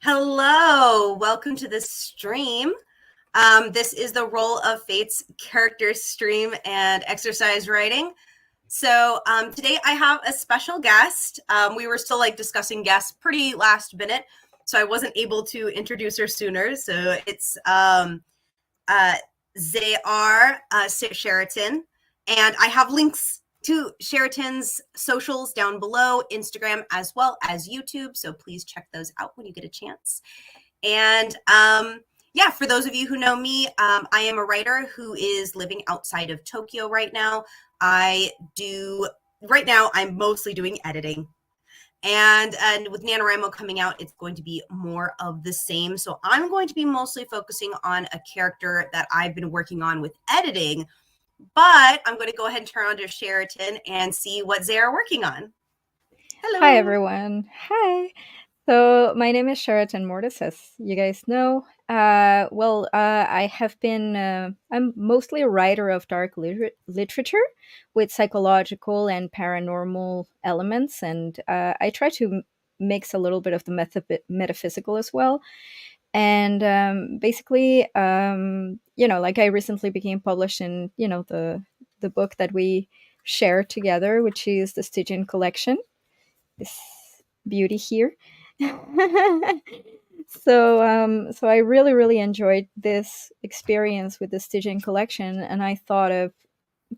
Hello, welcome to the stream. This is the Roll of Fate's character stream and exercise writing. So today I have a special guest. We were still discussing guests pretty last minute, so I wasn't able to introduce her sooner. So it's uh, Zayar Sheraton, and I have links to Sheraton's socials down below, Instagram as well as YouTube. So please check those out when you get a chance. And yeah, for those of you who know me, I am a writer who is living outside of Tokyo right now. Right now, I'm mostly doing editing. And with NaNoWriMo coming out, it's going to be more of the same. So I'm going to be mostly focusing on a character that I've been working on with editing. But I'm going to go ahead and turn on to Sheraton and see what they're working on. Hi, Hello. everyone. Hi. So, my name is Sharatan Mortis, as you guys know. I have been, I'm mostly a writer of dark literature with psychological and paranormal elements, and I try to mix a little bit of the metaphysical as well. And basically, like I recently became published in, the book that we share together, which is the Stygian Collection, this beauty here. So I really, really enjoyed this experience with the Stygian Collection, and I thought of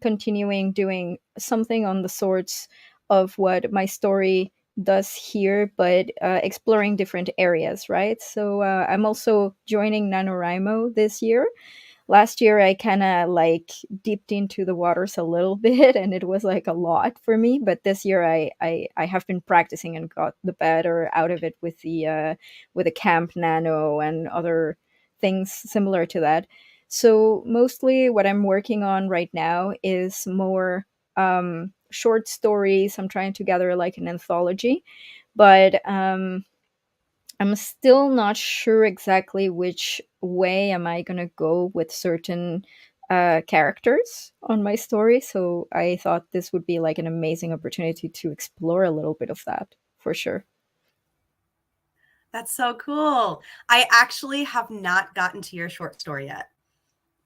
continuing doing something on the sorts of what my story does here, but exploring different areas, right? So I'm also joining NaNoWriMo this year. Last year I kind of like dipped into the waters a little bit, and it was like a lot for me, but this year I have been practicing and got the better out of it with the camp nano and other things similar to that. So mostly what I'm working on right now is more short stories. I'm trying to gather like an anthology, but I'm still not sure exactly which way am I gonna go with certain characters on my story. So I thought this would be like an amazing opportunity to explore a little bit of that for sure. That's so cool. I actually have not gotten to your short story yet.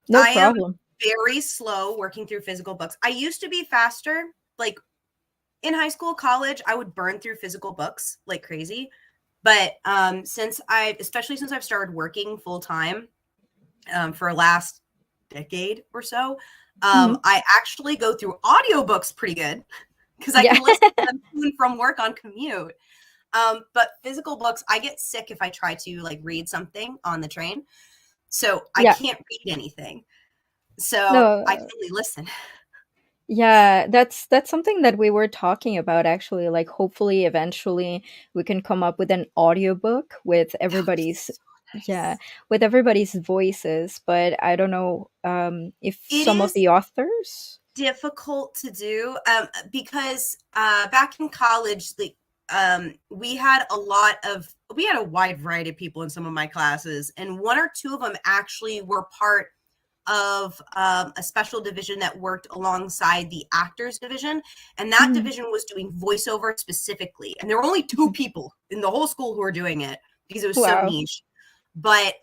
No I am problem. very slow working through physical books. I used to be faster. Like in high school, college, I would burn through physical books like crazy. But especially since I've started working full time for last decade or so, Mhm. I actually go through audiobooks pretty good because I Yeah. can listen to them to and from work on commute. But physical books, I get sick if I try to like read something on the train. So I Yeah. can't read anything. So I can No. only listen. Yeah, that's something that we were talking about actually. Like hopefully eventually we can come up with an audiobook with That would be everybody's, so yeah, nice. with everybody's voices, but I don't know if It some of is the authors. difficult to do because back in college, we had a wide variety of people in some of my classes, and one or two of them actually were part of a special division that worked alongside the actors division, and that Mhm. division was doing voiceover specifically, and there were only two people in the whole school who were doing it because it was so Wow. niche. But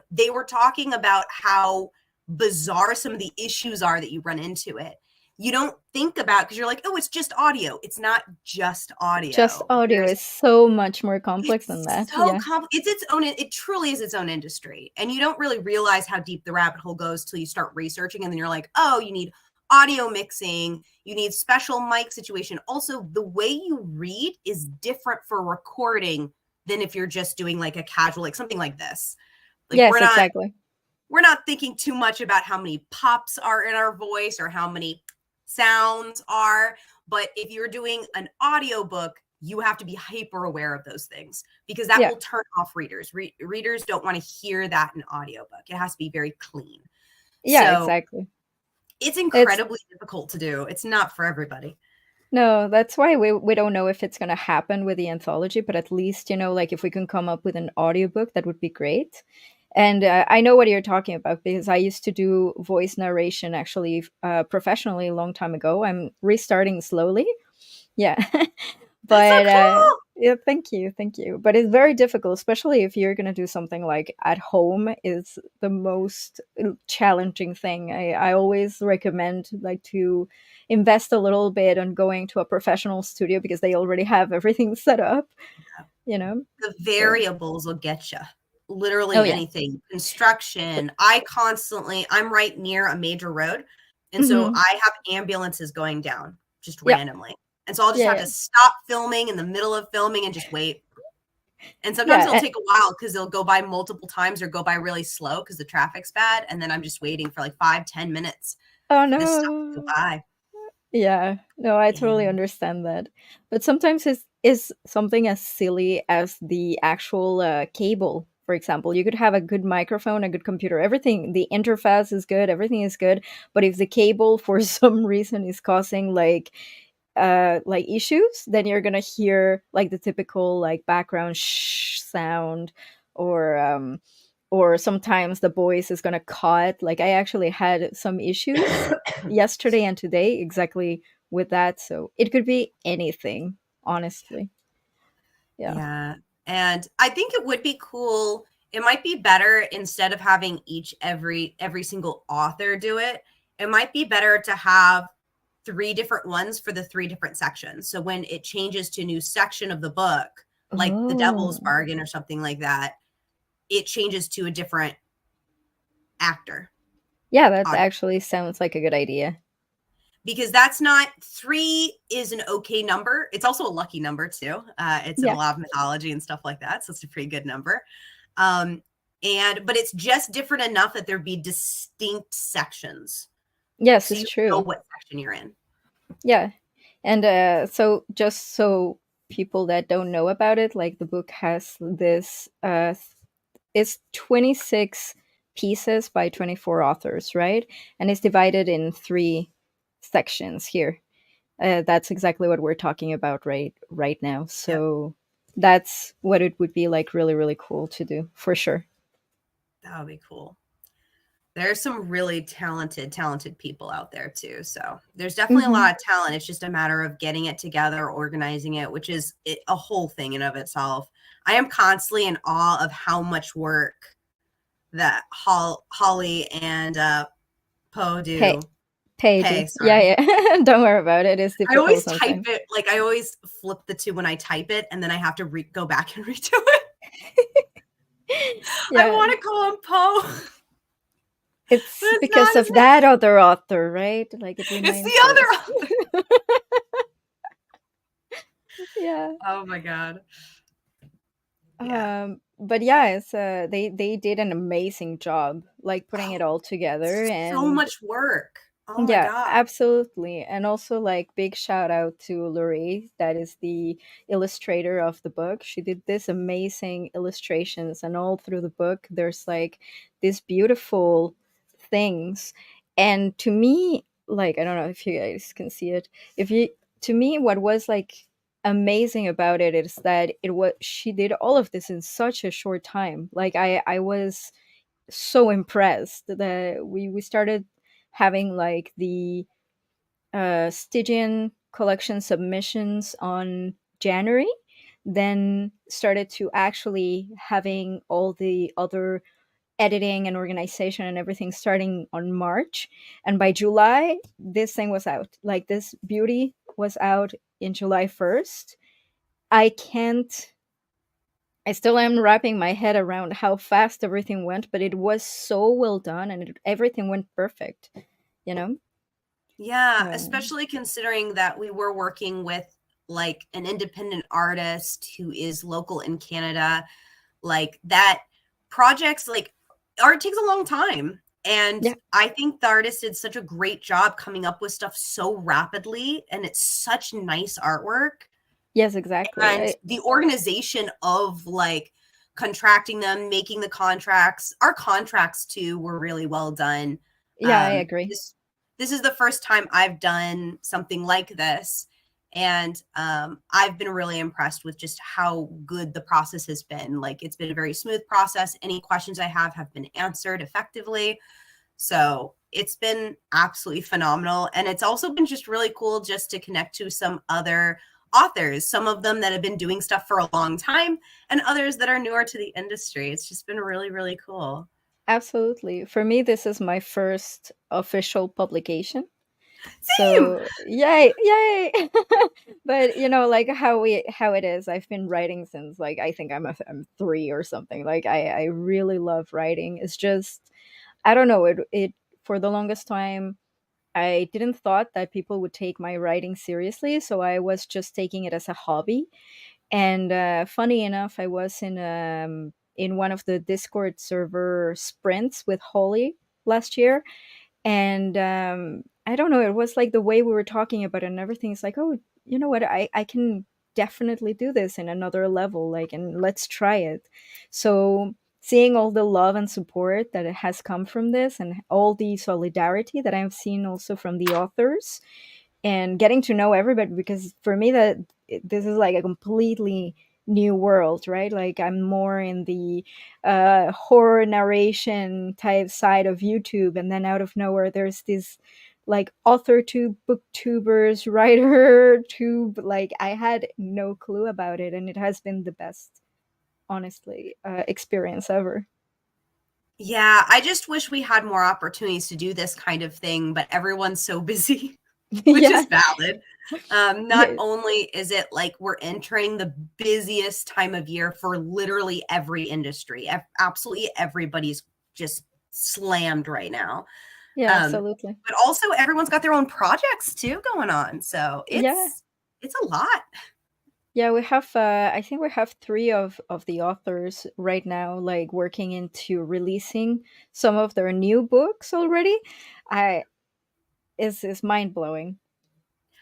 they were talking about how bizarre some of the issues are that you run into it. You don't think about, because you're like, oh, it's just audio. It's not just Just audio. audio There's is so much more complex than It's that. so Yeah. it's its own, it truly is its own industry. And you don't really realize how deep the rabbit hole goes till you start researching. And then you're like, oh, you need audio mixing, you need special mic situation. Also, the way you read is different for recording than if you're just doing like a casual, like something like this. Like Yes, exactly. we're not thinking too much about how many pops are in our voice or how many sounds are. But if you're doing an audiobook, you have to be hyper aware of those things because that Yeah. will turn off readers. Readers don't want to hear that in audiobook. It has to be very clean. Yeah, So exactly. it's It's incredibly difficult to do. It's not for everybody. No, that's why we don't know if it's going to happen with the anthology, but at least, like if we can come up with an audiobook, that would be great. And I know what you're talking about because I used to do voice narration actually professionally a long time ago. I'm restarting slowly. Yeah. That's so But cool. yeah, thank you. But it's very difficult, especially if you're gonna do something like at home. Is the most challenging thing. I always recommend like to invest a little bit on going to a professional studio because they already have everything set up. You know. The So variables will get you. oh Literally yeah. anything. Construction. I'm right near a major road. And so Hmm. I have ambulances going down just Yeah. randomly. And so I'll just Yeah. have Yeah. to stop filming in the middle of filming and just wait. And sometimes it'll Yeah. take a while because they'll go by multiple times or go by really slow because the traffic's bad. And then I'm just waiting for like 5-10 minutes Oh for this stuff to go no. by. Yeah, no, I totally And understand that. But sometimes it's is something as silly as the actual cable. For example, you could have a good microphone, a good computer, everything, the interface is good, everything is good. But if the cable for some reason is causing like issues, then you're gonna hear like the typical like background shh sound, or or sometimes the voice is gonna cut. Like I actually had some issues yesterday and today exactly with that. So it could be anything, honestly. Yeah. yeah. And I think it would be cool. It might be better instead of having every single author do it. It might be better to have three different ones for the three different sections. So when it changes to a new section of the book, like The Devil's Oh, Bargain or something like that, it changes to a different actor. yeah, that actually sounds like a good idea. Because that's not three is an okay number. It's also a lucky number too. It's in a Yeah. lot of mythology and stuff like that, so it's a pretty good number. Um, and but it's just different enough that there be distinct sections, Yes, so it's you know true. what section you're in. Yeah. And so just so people that don't know about it, like the book has this it's 26 pieces by 24 authors, right? And it's divided in three sections here. That's exactly what we're talking about right now. Yep, So that's what it would be like really really cool to do for sure. that would be cool. There's some really talented people out there too. So there's definitely a Hmm. lot of talent. It's just a matter of getting it together, organizing it, which is a whole thing in of itself. I am constantly in awe of how much work that Holly and Poe Pay do. pay do. Pay, Yeah, sorry. yeah. Don't worry about it. It's I difficult always type sometimes. it like I always flip the two when I type it, and then I have to go back and redo it. I Yeah. want to call him Poe, but It's it's because not his of name. that other author, right? Like it It's reminds the us. other author. Yeah. Oh my god. Yeah. But yeah, it's they did an amazing job like putting it Oh, all together. so And much work. Oh my yeah, god. absolutely. And also like big shout out to Lorraine, that is the illustrator of the book. She did this amazing illustrations, and all through the book there's like these beautiful things. And to me, like I don't know if you guys can see it. If you To me what was like amazing about it is that it was she did all of this in such a short time. Like I was so impressed that we started having like the Stygian collection submissions on January, then started to actually having all the other editing and organization and everything starting on March. And by July, this thing was out. Like this beauty was out in July 1st. I can't I still am wrapping my head around how fast everything went, but it was so well done, and everything went perfect, you know? Yeah, Um, especially considering that we were working with like an independent artist who is local in Canada. Like that projects like art takes a long time. And yeah, I think the artist did such a great job coming up with stuff so rapidly. And it's such nice artwork. yes, exactly. And the organization of like contracting them, making the contracts, our contracts too were really well done. Yeah, I agree. This is the first time I've done something like this. And I've been really impressed with just how good the process has been. Like it's been a very smooth process. Any questions I have been answered effectively. So it's been absolutely phenomenal. And it's also been just really cool just to connect to some other authors, some of them that have been doing stuff for a long time and others that are newer to the industry. It's just been really, really cool. Absolutely. For me, this is my first official publication. Same. So yay, yay! But like how it is. I've been writing since like I think I'm 3 or something. Like I really love writing. It's just I don't know it for the longest time. I didn't thought that people would take my writing seriously, so I was just taking it as a hobby. And funny enough, I was in one of the Discord server sprints with Holly last year, and I don't know, it was like the way we were talking about it and everything. It's like, oh, you know what, I can definitely do this in another level, like, and let's try it. So seeing all the love and support that it has come from this, and all the solidarity that I've seen also from the authors, and getting to know everybody, because for me this is like a completely new world, right? Like I'm more in the horror narration type side of YouTube, and then out of nowhere there's this like author to booktubers, writer tube. Like I had no clue about it, and it has been the best, honestly, experience ever. Yeah, I just wish we had more opportunities to do this kind of thing, but everyone's so busy, which Yeah. is valid. Not Yeah. only is it like we're entering the busiest time of year for literally every industry, absolutely everybody's just slammed right now. Yeah, Um, absolutely. but also everyone's got their own projects too going on, so Yeah. it's a lot. Yeah, we have. I think we have three of the authors right now, like working into releasing some of their new books already. I is mind blowing,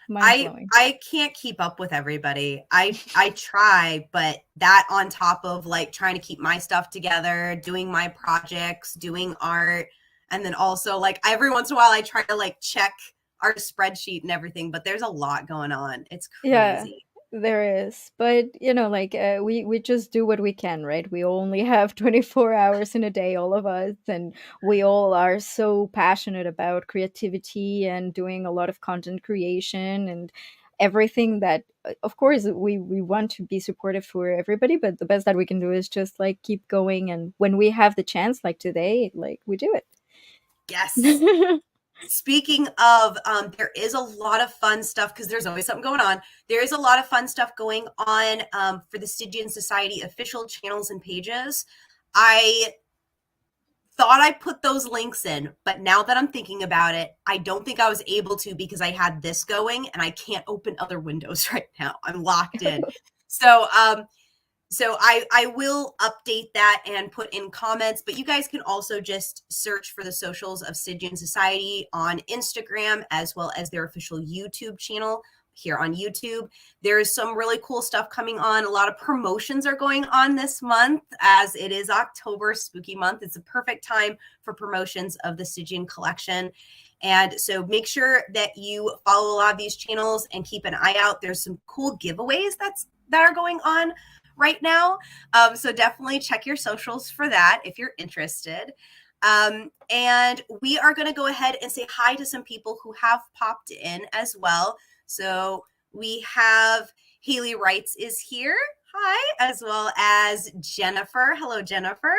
mind I blowing. I can't keep up with everybody. I try, but that on top of like trying to keep my stuff together, doing my projects, doing art, and then also like every once in a while I try to like check our spreadsheet and everything, but there's a lot going on. It's Yeah, crazy. there is, but like we just do what we can, right? We only have 24 hours in a day, all of us, and we all are so passionate about creativity and doing a lot of content creation and everything that of course we want to be supportive for everybody, but the best that we can do is just like keep going, and when we have the chance like today, like we do Yes. it. Speaking of, there is a lot of fun stuff because there's always something going on. There is a lot of fun stuff going on for the Stygian Society official channels and pages. I thought I put those links in, but now that I'm thinking about it, I don't think I was able to because I had this going and I can't open other windows right now. I'm locked in. So I will update that and put in comments, but you guys can also just search for the socials of Stygian Society on Instagram as well as their official YouTube channel here on YouTube. There's some really cool stuff coming on. A lot of promotions are going on this month as it is October, spooky month. It's a perfect time for promotions of the Stygian Collection. And so make sure that you follow a lot of these channels and keep an eye out. There's some cool giveaways that are going on right now. So definitely check your socials for that if you're interested. And we are going to go ahead and say hi to some people who have popped in as well. So we have Haley Wrights is here. Hi, as well as Jennifer. Hello, Jennifer.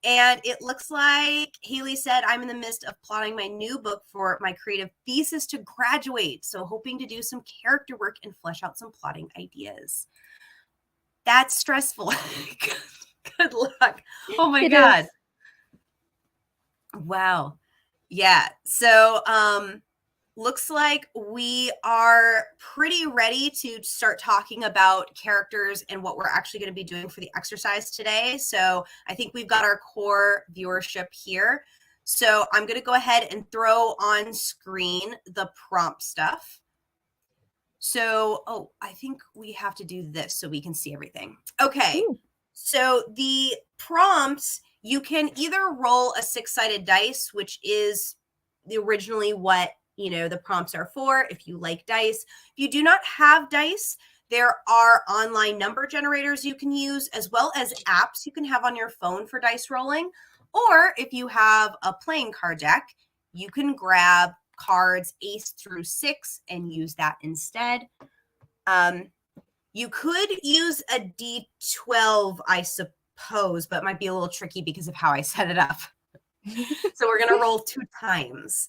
And it looks like Haley said, I'm in the midst of plotting my new book for my creative thesis to graduate. So hoping to do some character work and flesh out some plotting ideas. That's stressful. Good luck. Oh my It God. is. Wow. Yeah. So looks like we are pretty ready to start talking about characters and what we're actually going to be doing for the exercise today. So I think we've got our core viewership here. So I'm going to go ahead and throw on screen the prompt stuff. So, oh, I think we have to do this so we can see everything. Okay. Ooh. So the prompts, you can either roll a 6-sided dice, which is originally what, the prompts are for if you like dice. If you do not have dice, there are online number generators you can use, as well as apps you can have on your phone for dice rolling. Or if you have a playing card deck, you can grab cards ace through 6 and use that instead. You could use a D12, I suppose, but it might be a little tricky because of how I set it up. So we're going to roll 2 times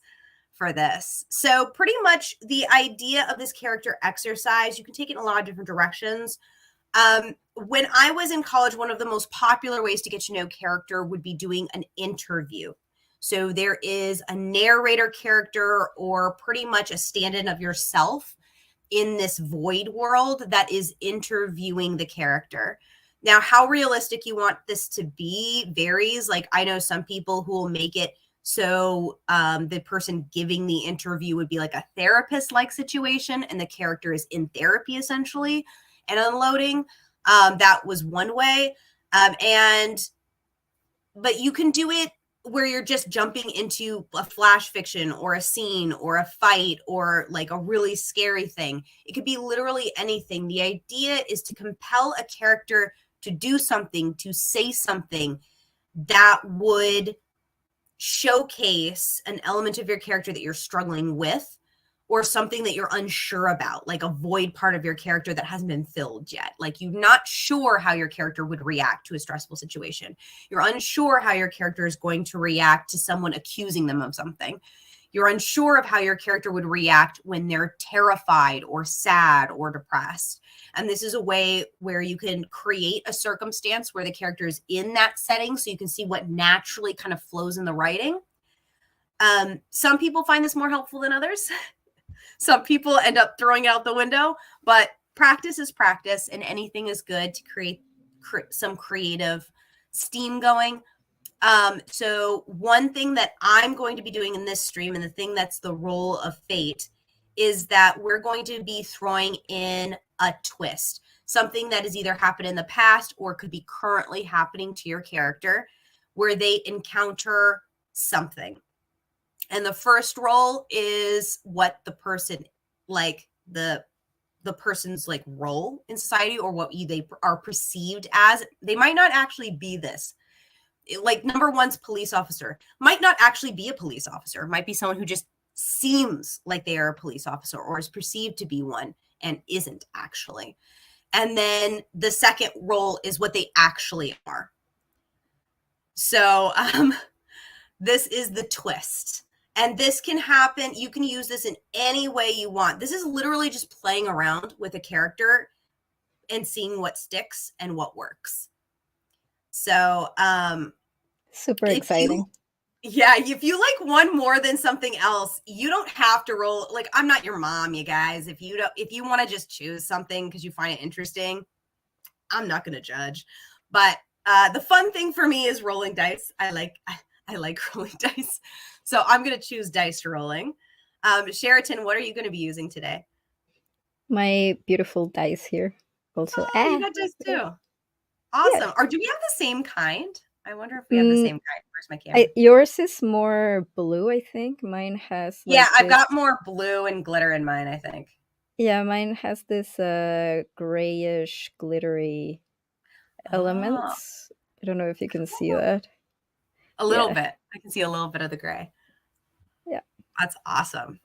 for this. So pretty much the idea of this character exercise, you can take it in a lot of different directions. When I was in college, one of the most popular ways to get to know character would be doing an interview. So there is a narrator character or pretty much a stand-in of yourself in this void world that is interviewing the character. Now, how realistic you want this to be varies. Like, I know some people who will make it so the person giving the interview would be like a therapist-like situation, and the character is in therapy essentially and unloading. That was one way. But you can do it where you're just jumping into a flash fiction or a scene or a fight or like a really scary thing. It could be literally anything. The idea is to compel a character to do something, to say something that would showcase an element of your character that you're struggling with, or something that you're unsure about, like a void part of your character that hasn't been filled yet. Like, you're not sure how your character would react to a stressful situation. You're unsure how your character is going to react to someone accusing them of something. You're unsure of how your character would react when they're terrified or sad or depressed. And this is a way where you can create a circumstance where the character is in that setting, so you can see what naturally kind of flows in the writing. Some people find this more helpful than others. Some people end up throwing it out the window, but practice is practice, and anything is good to create some creative steam going. So one thing that I'm going to be doing in this stream, and the thing that's the role of fate, is that we're going to be throwing in a twist, something that has either happened in the past or could be currently happening to your character, where they encounter something. And the first role is what the person, like the person's like role in society, or what they are perceived as. They might not actually be this. Like, number one's police officer might not actually be a police officer. It might be someone who just seems like they are a police officer or is perceived to be one and isn't actually. And then the second role is what they actually are. So this is the twist. And this can happen. You can use this in any way you want. This is literally just playing around with a character and seeing what sticks and what works. So, super exciting. If you like one more than something else, you don't have to roll. Like, I'm not your mom, you guys. If you want to just choose something because you find it interesting, I'm not going to judge. But the fun thing for me is rolling dice. I like rolling dice. So I'm going to choose dice rolling. Sharatan, what are you going to be using today? My beautiful dice here. Also, you got dice too. Awesome. Yeah. Or do we have the same kind? I wonder if we have the same kind. Where's my camera? Yours is more blue, I think. Mine has like I've got more blue and glitter in mine, I think. Yeah, mine has this grayish, glittery elements. I don't know if you can see that. A little bit. I can see a little bit of the gray. Yeah. That's awesome.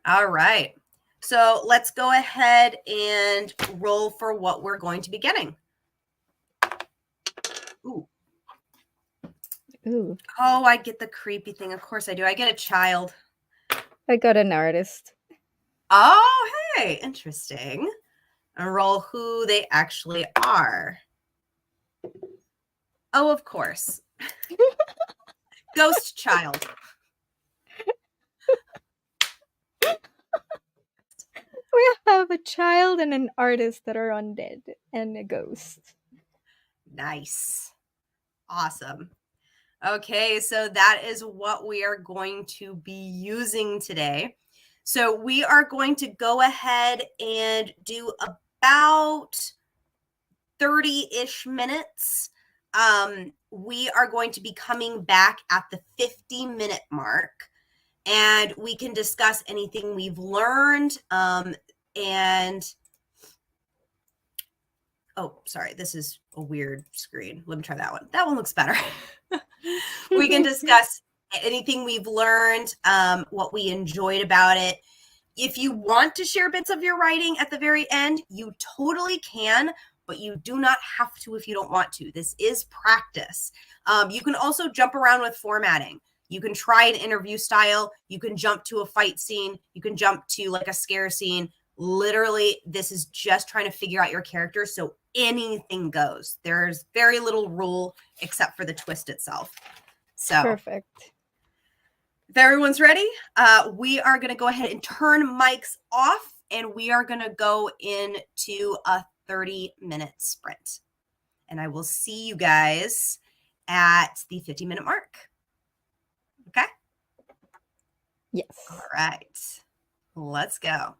All right. So let's go ahead and roll for what we're going to be getting. Ooh. Ooh. Oh, I get the creepy thing. Of course I do. I get a child. I got an artist. Oh, hey. Interesting. And roll who they actually are. Oh, of course. Ghost child. We have a child and an artist that are undead and a ghost. Nice. Awesome. Okay, so that is what we are going to be using today. So we are going to go ahead and do about 30-ish minutes. We are going to be coming back at the 50-minute mark, and we can discuss anything we've learned. Oh, sorry, this is a weird screen. Let me try that one. That one looks better. We can discuss anything we've learned, what we enjoyed about it. If you want to share bits of your writing at the very end, you totally can, but you do not have to if you don't want to. This is practice. You can also jump around with formatting. You can try an interview style. You can jump to a fight scene. You can jump to like a scare scene. Literally, this is just trying to figure out your character, so anything goes. There's very little rule except for the twist itself. So Perfect. if everyone's ready, we are going to go ahead and turn mics off, and we are going to go into a 30-minute sprint. And I will see you guys at the 50-minute mark. Okay? Yes. All right. Let's go.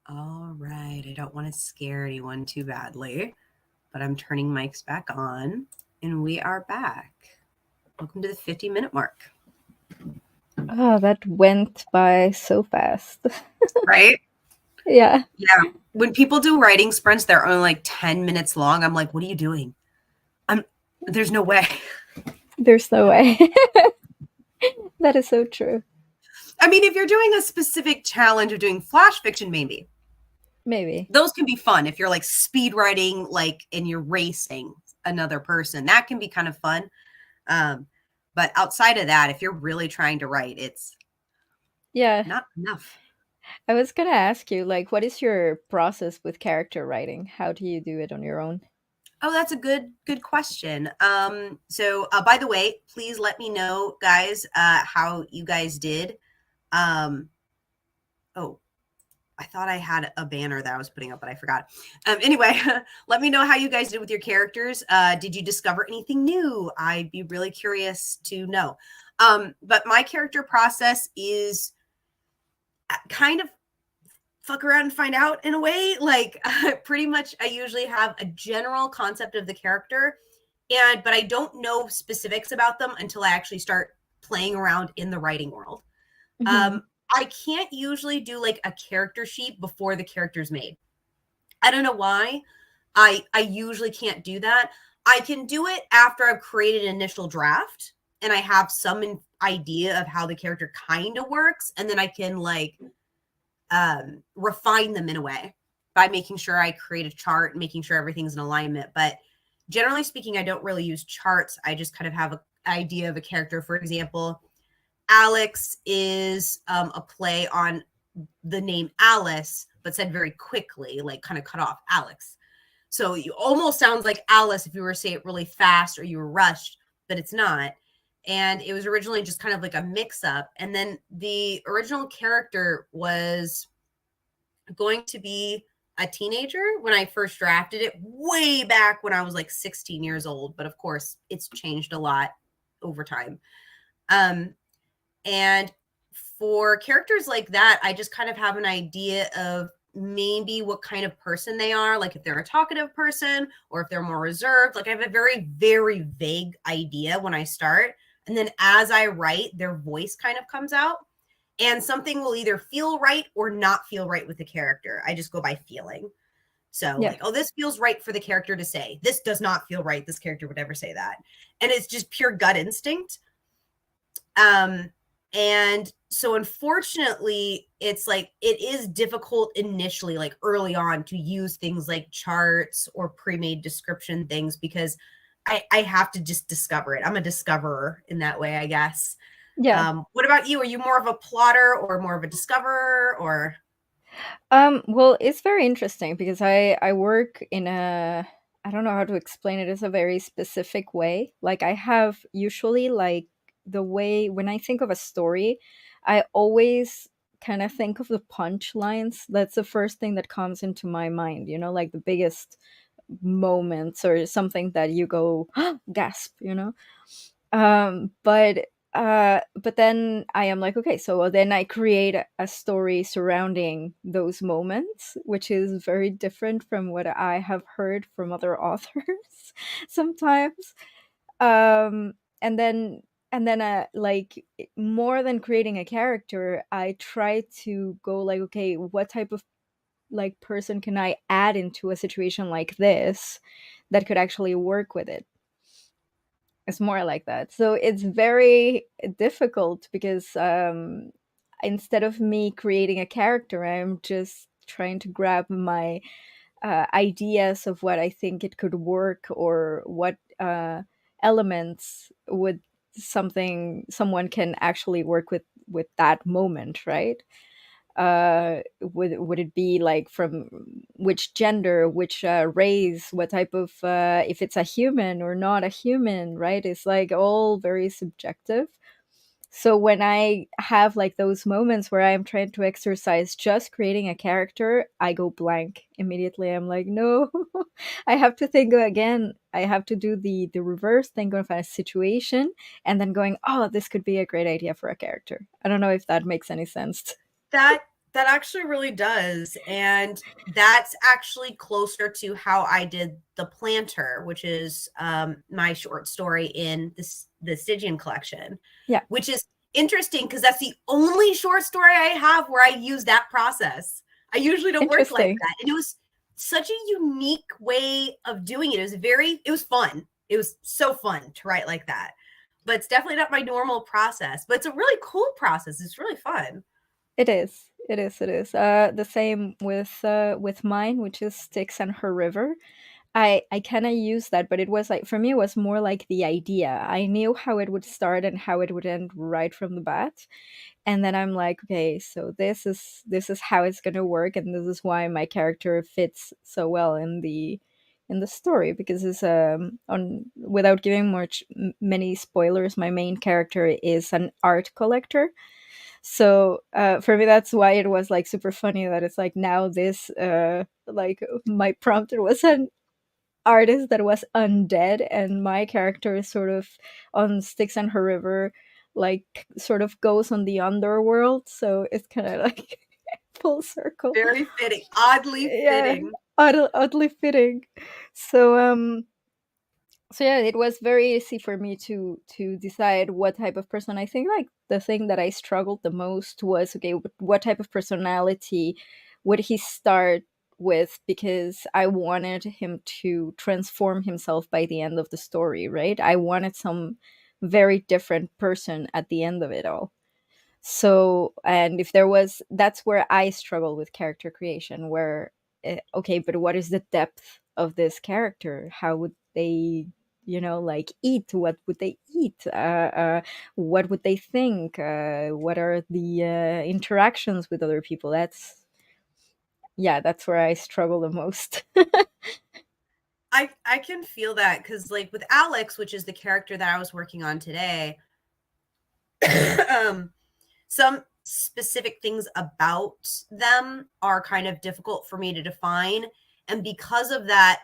All right. I don't want to scare anyone too badly, but I'm turning mics back on and we are back. Welcome to the 50-minute mark. Oh, that went by so fast. Right? Yeah. Yeah. When people do writing sprints, they're only like 10 minutes long. I'm like, what are you doing? There's no way. There's no way. That is so true. I mean, if you're doing a specific challenge of doing flash fiction, maybe. Maybe. Those can be fun if you're like speed writing, like, and you're racing another person. That can be kind of fun. But outside of that, if you're really trying to write, it's Yeah. not enough. I was gonna ask you, like, what is your process with character writing? How do you do it on your own? Oh, that's a good question. So by the way, please let me know, guys, how you guys did. Oh, I thought I had a banner that I was putting up, but I forgot. Anyway, let me know how you guys did with your characters. Did you discover anything new? I'd be really curious to know. But my character process is kind of fuck around and find out in a way. Like pretty much I usually have a general concept of the character, but I don't know specifics about them until I actually start playing around in the writing world. Mhm. I can't usually do like a character sheet before the character's made. I don't know why. I usually can't do that. I can do it after I've created an initial draft and I have some idea of how the character kind of works, and then I can like refine them in a way by making sure I create a chart and making sure everything's in alignment. But generally speaking, I don't really use charts. I just kind of have an idea of a character. For example, Alex is a play on the name Alice, but said very quickly, like kind of cut off Alex. So you almost sounds like Alice if you were to say it really fast or you were rushed, but it's not. And it was originally just kind of like a mix up. And then the original character was going to be a teenager when I first drafted it, way back when I was like 16 years old. But of course, it's changed a lot over time. And for characters like that, I just kind of have an idea of maybe what kind of person they are, like if they're a talkative person or if they're more reserved. Like I have a very, very vague idea when I start. And then as I write, their voice kind of comes out. And something will either feel right or not feel right with the character. I just go by feeling. So, Yeah. like, oh, this feels right for the character to say. This does not feel right. This character would never say that. And it's just pure gut instinct. And so unfortunately, it's like it is difficult initially, like early on, to use things like charts or pre-made description things because I have to just discover it. I'm a discoverer in that way, I guess. Yeah. What about you? Are you more of a plotter or more of a discoverer or? Well, it's very interesting because I work in a, I don't know how to explain it. It's a very specific way. Like I have usually like the way when I think of a story, I always kind of think of the punchlines. That's the first thing that comes into my mind, like the biggest moments or something that you go gasp, but then I am like, okay, so then I create a story surrounding those moments, which is very different from what I have heard from other authors sometimes. um and then like more than creating a character, I try to go like, okay, what type of like person can I add into a situation like this that could actually work with it. It's more like that. So it's very difficult because instead of me creating a character, I'm just trying to grab my ideas of what I think it could work or what elements would someone can actually work with that moment, right? Would it be like from which gender, which race, what type of if it's a human or not a human, right? It's like all very subjective. So when I have like those moments where I'm trying to exercise just creating a character, I go blank immediately. I'm like, no, I have to think again. I have to do the reverse, think of a situation, and then going, oh, this could be a great idea for a character. I don't know if that makes any sense. That That actually really does. And that's actually closer to how I did The Planter, which is my short story in the Stygian Collection, Yeah. which is interesting because that's the only short story I have where I use that process. I usually don't work like Interesting. that. And it was such a unique way of doing it. It was fun. It was so fun to write like that. But it's definitely not my normal process. But it's a really cool process. It's really fun. It is. It is. It is. The same with mine, which is Styx and Her River. I kind of used that, but it was like for me, it was more like the idea. I knew how it would start and how it would end right from the bat, and then I'm like, okay, so this is how it's gonna work, and this is why my character fits so well in the story because it's on without giving many spoilers, my main character is an art collector. So for me, that's why it was like super funny that it's like now this like my prompt was an artist that was undead, and my character is sort of on Styx and Her River, like sort of goes on the underworld. So it's kind of like full circle. Very fitting, oddly Yeah, fitting. oddly fitting. So so yeah, it was very easy for me to decide what type of person. I think like the thing that I struggled the most was, okay, what type of personality would he start with, because I wanted him to transform himself by the end of the story, right? I wanted some very different person at the end of it all. So, and if there was, that's where I struggle with character creation, where okay, but what is the depth of this character? How would they, like eat? What would they eat? What would they think? What are the interactions with other people? That's, yeah, that's where I struggle the most. I can feel that because like with Alex, which is the character that I was working on today, um, some specific things about them are kind of difficult for me to define. And because of that,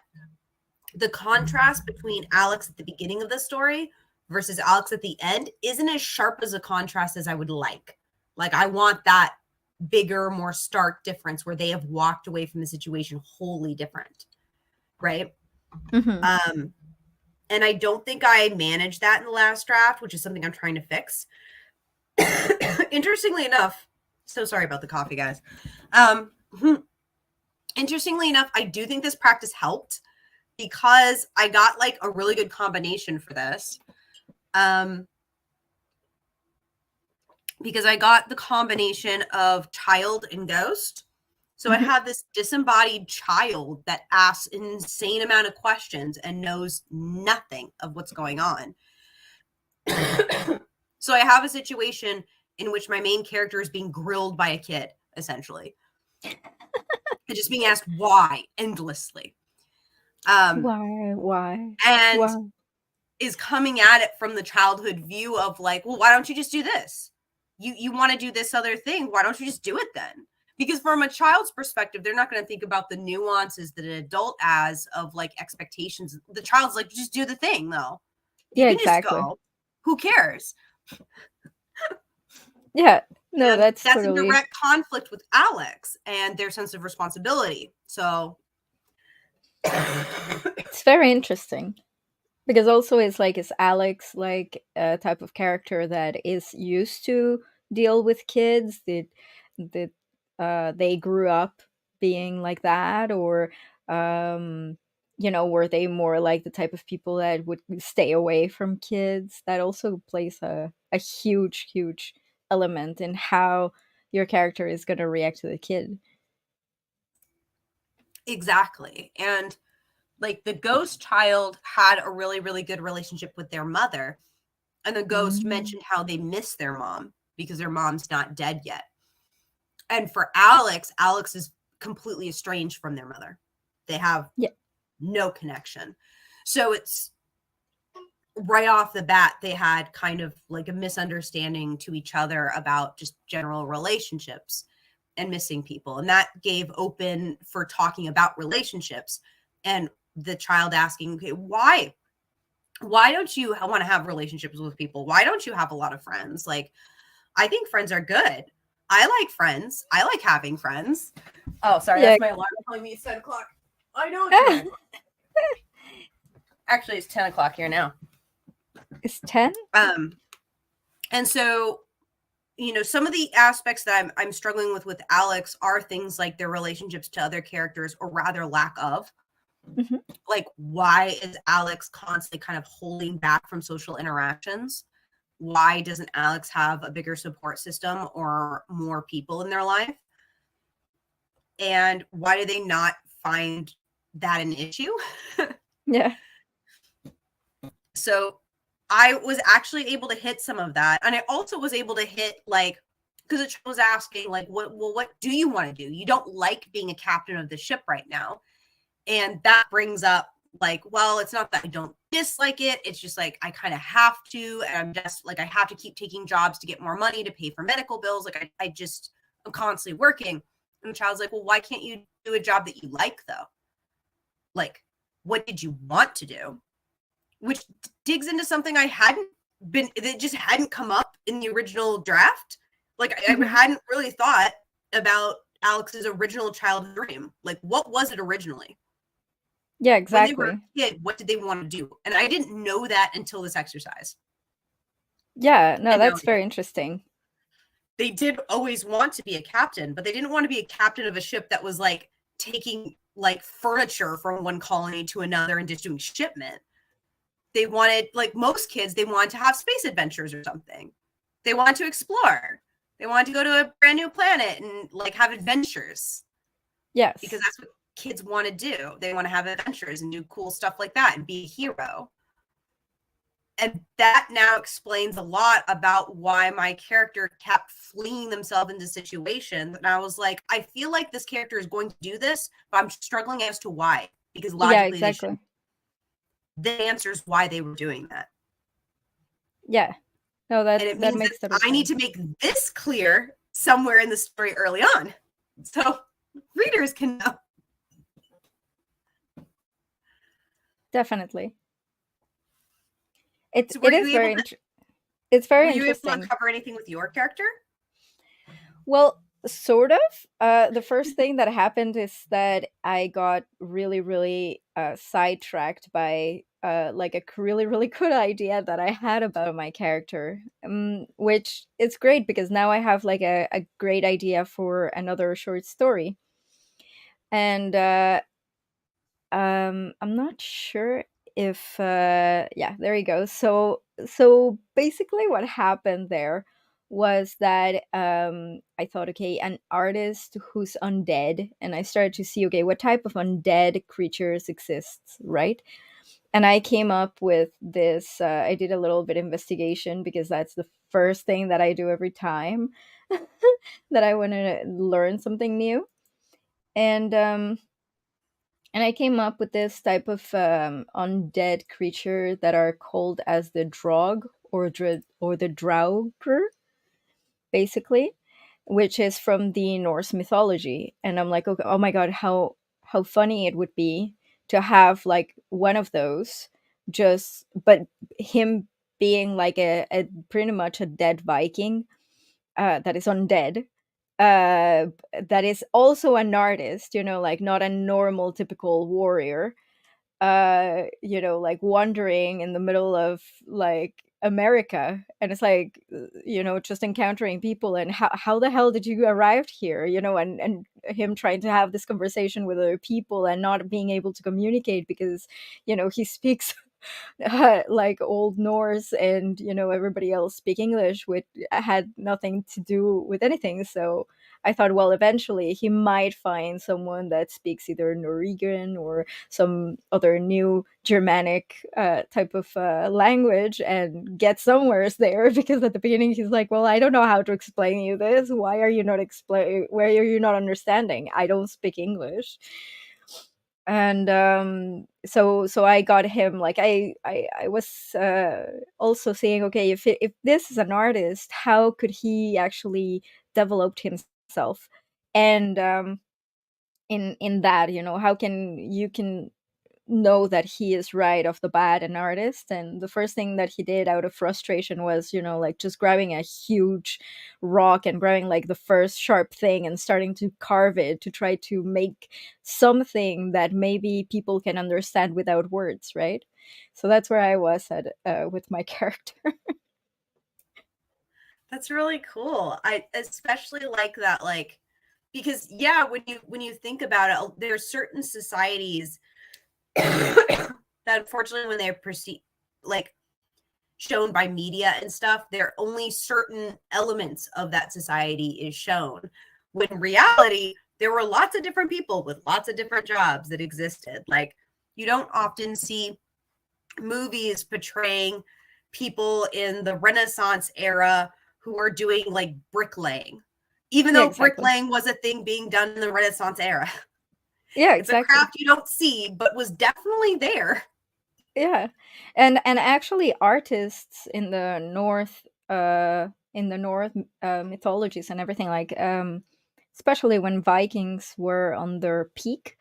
the contrast between Alex at the beginning of the story versus Alex at the end isn't as sharp as a contrast as I would like. Like, I want that bigger, more stark difference where they have walked away from the situation wholly different. Right. Hmm. Um, and I don't think I managed that in the last draft, which is something I'm trying to fix. Interestingly enough, so sorry about the coffee, guys. Um, interestingly enough, I do think this practice helped because I got like a really good combination for this. Because I got the combination of child and ghost. So I had this disembodied child that asks an insane amount of questions and knows nothing of what's going on. So I have a situation in which my main character is being grilled by a kid, essentially, and just being asked why endlessly. Why, And why? is coming at it from the childhood view of like, well, why don't you just do this? You want to do this other thing. Why don't you just do it then? Because from a child's perspective, they're not going to think about the nuances that an adult has of like expectations. The child's like, just do the thing though. You Yeah, can just exactly. go. Who cares? Yeah, no, And that's that's in totally. direct conflict with Alex and their sense of responsibility. So It's very interesting. Because also it's like, is Alex like a type of character that is used to deal with kids? Did they grew up being like that, or were they more like the type of people that would stay away from kids? That also plays a huge element in how your character is going to react to the kid. exactly. And like the ghost child had a really, really good relationship with their mother. And the ghost Mm. mentioned how they miss their mom because their mom's not dead yet. And for Alex, Alex is completely estranged from their mother. They have Yeah. no connection. So it's right off the bat, they had kind of like a misunderstanding to each other about just general relationships and missing people. And that gave open for talking about relationships and the child asking, okay, why don't you want to have relationships with people? Why don't you have a lot of friends? Like, I think friends are good. I like friends. I like having friends. Oh, sorry, Yeah. that's my alarm telling me it's 10 o'clock. I know it's 9 o'clock. Actually, it's 10 o'clock here now. It's 10. Um, and so some of the aspects that I'm struggling with Alex are things like their relationships to other characters, or rather lack of. Hmm. Like, why is Alex constantly kind of holding back from social interactions? Why doesn't Alex have a bigger support system or more people in their life? And why do they not find that an issue? Yeah. So I was actually able to hit some of that. And I also was able to hit, like, because it was asking, like, what do you want to do? You don't like being a captain of the ship right now. And that brings up, like, well, it's not that I don't dislike it. It's just like I kind of have to. And I'm just like, I have to keep taking jobs to get more money to pay for medical bills. Like, I'm constantly working. And the child's like, well, why can't you do a job that you like, though? Like, what did you want to do? Which digs into something that just hadn't come up in the original draft. Like, I Hmm. hadn't really thought about Alex's original childhood dream. Like, what was it originally? Yeah, When they were exactly. a kid, what did they want to do? And I didn't know that until this exercise. Yeah, no, And now that's very interesting. they did always want to be a captain, but they didn't want to be a captain of a ship that was like taking like furniture from one colony to another and just doing shipment. They wanted, like most kids, they wanted to have space adventures or something. They wanted to explore. They wanted to go to a brand new planet and like have adventures, because Yes. that's what kids want to do. They want to have adventures and do cool stuff like that and be a hero. And that now explains a lot about why my character kept fleeing themselves into situations. And I was like, I feel like this character is going to do this, but I'm struggling as to why, because Yeah, logically they exactly. shouldn't. The answer is why they were doing that. Yeah. No, And it that means that makes total I need sense. to make this clear somewhere in the story early on, so readers can know. Definitely. So It is very it's were very you able to interesting. cover anything with your character? Well, sort of. The first thing that happened is that I got really, really sidetracked by like a really, really good idea that I had about my character, which is great because now I have like a great idea for another short story. And I'm not sure if yeah, there you go. So basically what happened there was that I thought, okay, an artist who's undead, and I started to see, okay, what type of undead creatures exists, right? And I came up with this, I did a little bit investigation because that's the first thing that I do every time that I want to learn something new. And I came up with this type of undead creature that are called as the Drog, or the Draugr, basically, which is from the Norse mythology. And I'm like, okay, oh my god, how funny it would be to have like one of those, just but him being like a pretty much a dead Viking that is undead, uh that is also an artist, like not a normal typical warrior, like wandering in the middle of like America, and it's like, just encountering people, and how the hell did you arrive here, and him trying to have this conversation with other people and not being able to communicate because he speaks like Old Norse, and everybody else speak English, which had nothing to do with anything. So I thought, well, eventually he might find someone that speaks either Norwegian or some other new Germanic type of language and get somewheres there. Because at the beginning he's like, well, I don't know how to explain you this. Why are you not explain? Why are you not understanding? I don't speak English. And so I got him, like, I was also saying, okay, if this is an artist, how could he actually develop himself? And in that, how can know that he is right off the bat, an artist. And the first thing that he did out of frustration was, like just grabbing a huge rock and grabbing like the first sharp thing and starting to carve it to try to make something that maybe people can understand without words, right? So that's where I was at with my character. That's really cool. I especially like that, like, because yeah, when you think about it, there's certain societies that unfortunately when they're perceived like shown by media and stuff, there only certain elements of that society is shown. When in reality, there were lots of different people with lots of different jobs that existed. Like, you don't often see movies portraying people in the Renaissance era who are doing like bricklaying, even Yeah, though exactly. bricklaying was a thing being done in the Renaissance era. Yeah, It's a exactly. craft you don't see, but was definitely there. Yeah. And actually artists in the north mythologies and everything, like especially when Vikings were on their peak,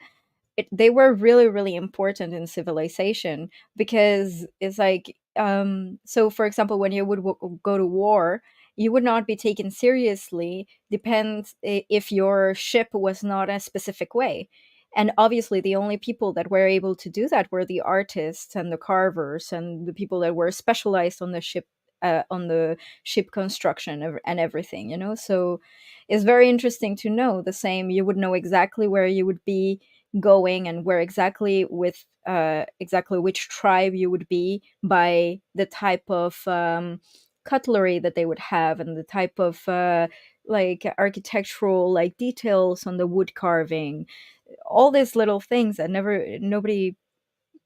they were really really important in civilization, because it's like, so for example, when you would go to war, you would not be taken seriously, depends if your ship was not a specific way. And obviously the only people that were able to do that were the artists and the carvers and the people that were specialized on the ship construction and everything, so it's very interesting to know the same. You would know exactly where you would be going and where exactly with exactly which tribe you would be by the type of cutlery that they would have and the type of like architectural like details on the wood carving, all these little things that never nobody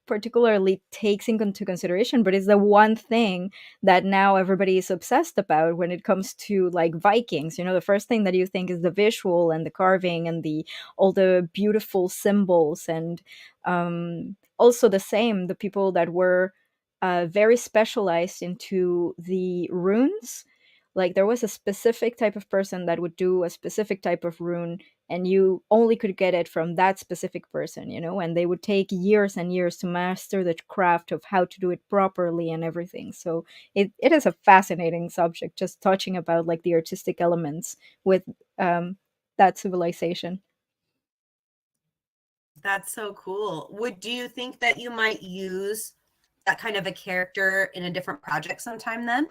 particularly takes into consideration, but it's the one thing that now everybody is obsessed about when it comes to like Vikings. The first thing that you think is the visual and the carving and the all the beautiful symbols. And also the same, the people that were very specialized into the runes. Like there was a specific type of person that would do a specific type of rune, and you only could get it from that specific person, and they would take years and years to master the craft of how to do it properly and everything. So it is a fascinating subject, just touching about like the artistic elements with um, that civilization. That's so cool. Do you think that you might use that kind of a character in a different project sometime then?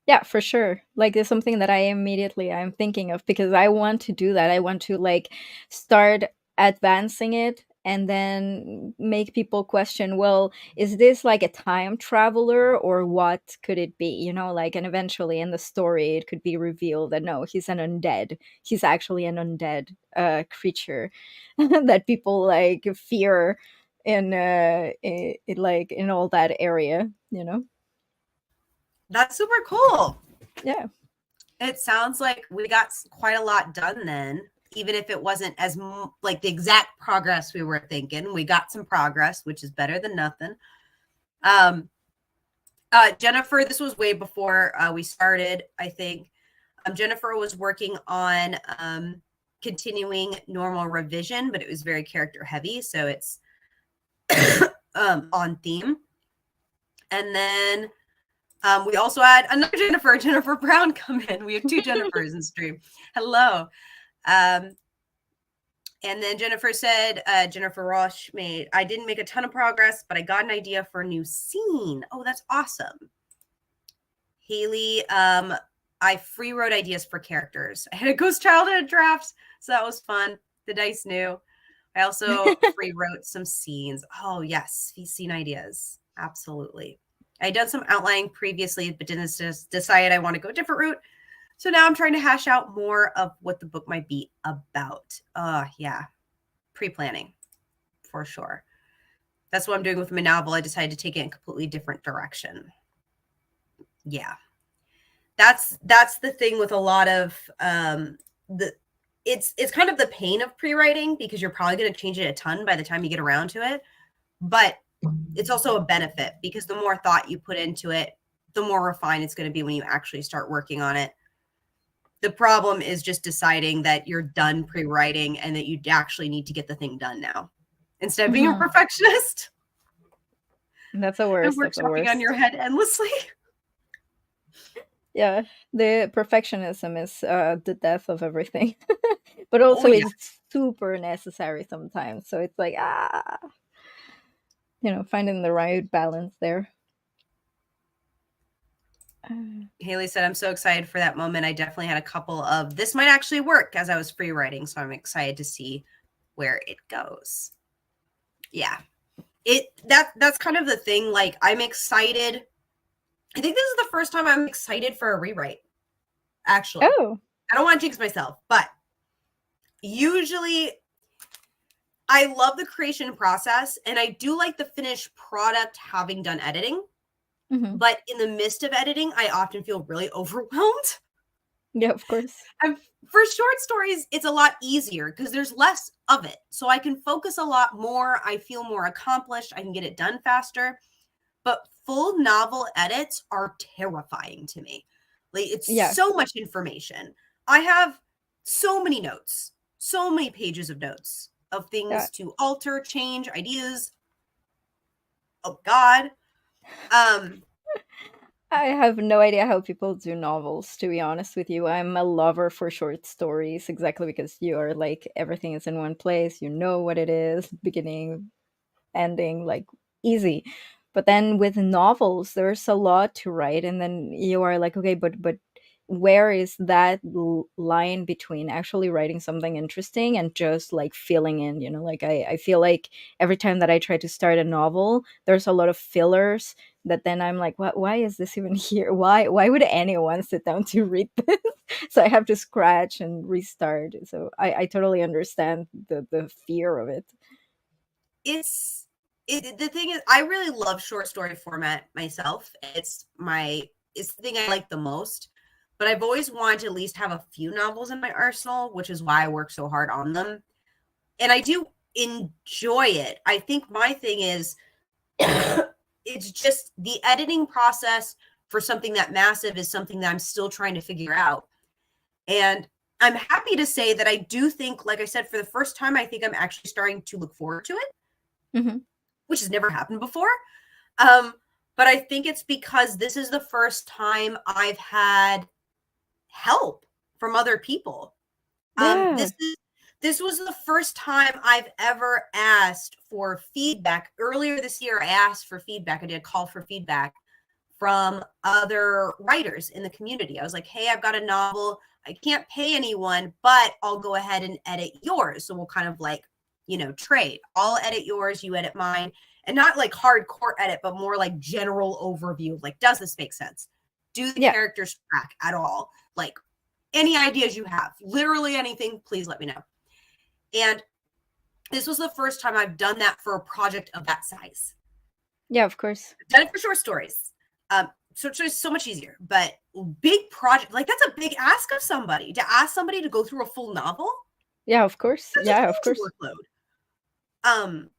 Yeah, for sure. Like it's something that I'm thinking of, because I want to do that. I want to like start advancing it and then make people question, well, is this like a time traveler or what could it be? Like, and eventually in the story it could be revealed that no, he's an undead. He's actually an undead creature that people like fear in like in all that area. That's super cool. Yeah. It sounds like we got quite a lot done then, even if it wasn't as like the exact progress we were thinking. We got some progress, which is better than nothing. Um, Jennifer, this was way before we started, I think. Jennifer was working on continuing normal revision, but it was very character heavy, so it's on theme. And then we also had another Jennifer Brown, come in. We have two Jennifers in stream. Hello. And then Jennifer said, Jennifer Roche I didn't make a ton of progress, but I got an idea for a new scene. Oh, that's awesome. Haley, I free wrote ideas for characters. I had a ghost child in a draft, so that was fun. The dice knew. I also free wrote some scenes. Oh, yes, scene ideas. Absolutely. I had done some outlining previously, but didn't decide I want to go a different route. So now I'm trying to hash out more of what the book might be about. Yeah. Pre-planning, for sure. That's what I'm doing with my novel. I decided to take it in a completely different direction. Yeah. That's the thing with a lot of it's kind of the pain of pre-writing, because you're probably going to change it a ton by the time you get around to it. But it's also a benefit, because the more thought you put into it, the more refined it's going to be when you actually start working on it. The problem is just deciding that you're done pre-writing and that you actually need to get the thing done now, instead of being a perfectionist. That's the and worst of the workshopping on your worst. head endlessly. Yeah, the perfectionism is the death of everything. But Oh also yeah. it's super necessary sometimes. So it's like finding the right balance there. Haley said, I'm so excited for that moment. I definitely had a couple of this might actually work as I was free writing. So I'm excited to see where it goes. Yeah. That's kind of the thing. Like, I'm excited. I think this is the first time I'm excited for a rewrite, actually. Oh. I don't want to jinx myself, but usually I love the creation process and I do like the finished product having done editing. Hmm. But in the midst of editing, I often feel really overwhelmed. Yeah, of course. And for short stories, it's a lot easier because there's less of it. So I can focus a lot more. I feel more accomplished. I can get it done faster. But full novel edits are terrifying to me. Like, it's Yeah. so much information. I have so many notes, so many pages of notes of Yeah. things to alter, change, ideas. Oh God. Um, I have no idea how people do novels, to be honest with you. I'm a lover for short stories exactly because you are like everything is in one place, you know what it is, beginning, ending, like easy. But then with novels, there's a lot to write, and then you are like, okay, but where is that line between actually writing something interesting and just like filling in? Like I feel like every time that I try to start a novel, there's a lot of fillers that then I'm like, what? Why is this even here? Why would anyone sit down to read this? So I have to scratch and restart. So I totally understand the fear of it. it's the thing is, I really love short story format myself. It's the thing I like the most. But I've always wanted to at least have a few novels in my arsenal, which is why I work so hard on them. And I do enjoy it. I think my thing is it's just the editing process for something that massive is something that I'm still trying to figure out. And I'm happy to say that I do think, like I said, for the first time, I think I'm actually starting to look forward to it, Hmm. which has never happened before. Um, but I think it's because this is the first time I've had help from other people. Yeah. This was the first time I've ever asked for feedback. Earlier this year, I asked for feedback. I did a call for feedback from other writers in the community. I was like, hey, I've got a novel. I can't pay anyone, but I'll go ahead and edit yours. So we'll kind of like, trade. I'll edit yours, you edit mine. And not like hardcore edit, but more like general overview of like, does this make sense? Do the Yeah. characters track at all? Like, any ideas you have, literally anything, please let me know. And this was the first time I've done that for a project of that size. Yeah, of course. I've done it for short stories. So it's just so much easier. But big project, like that's a big ask of somebody. To ask somebody to go through a full novel, Yeah, of course. that's a Yeah, of huge course. workload.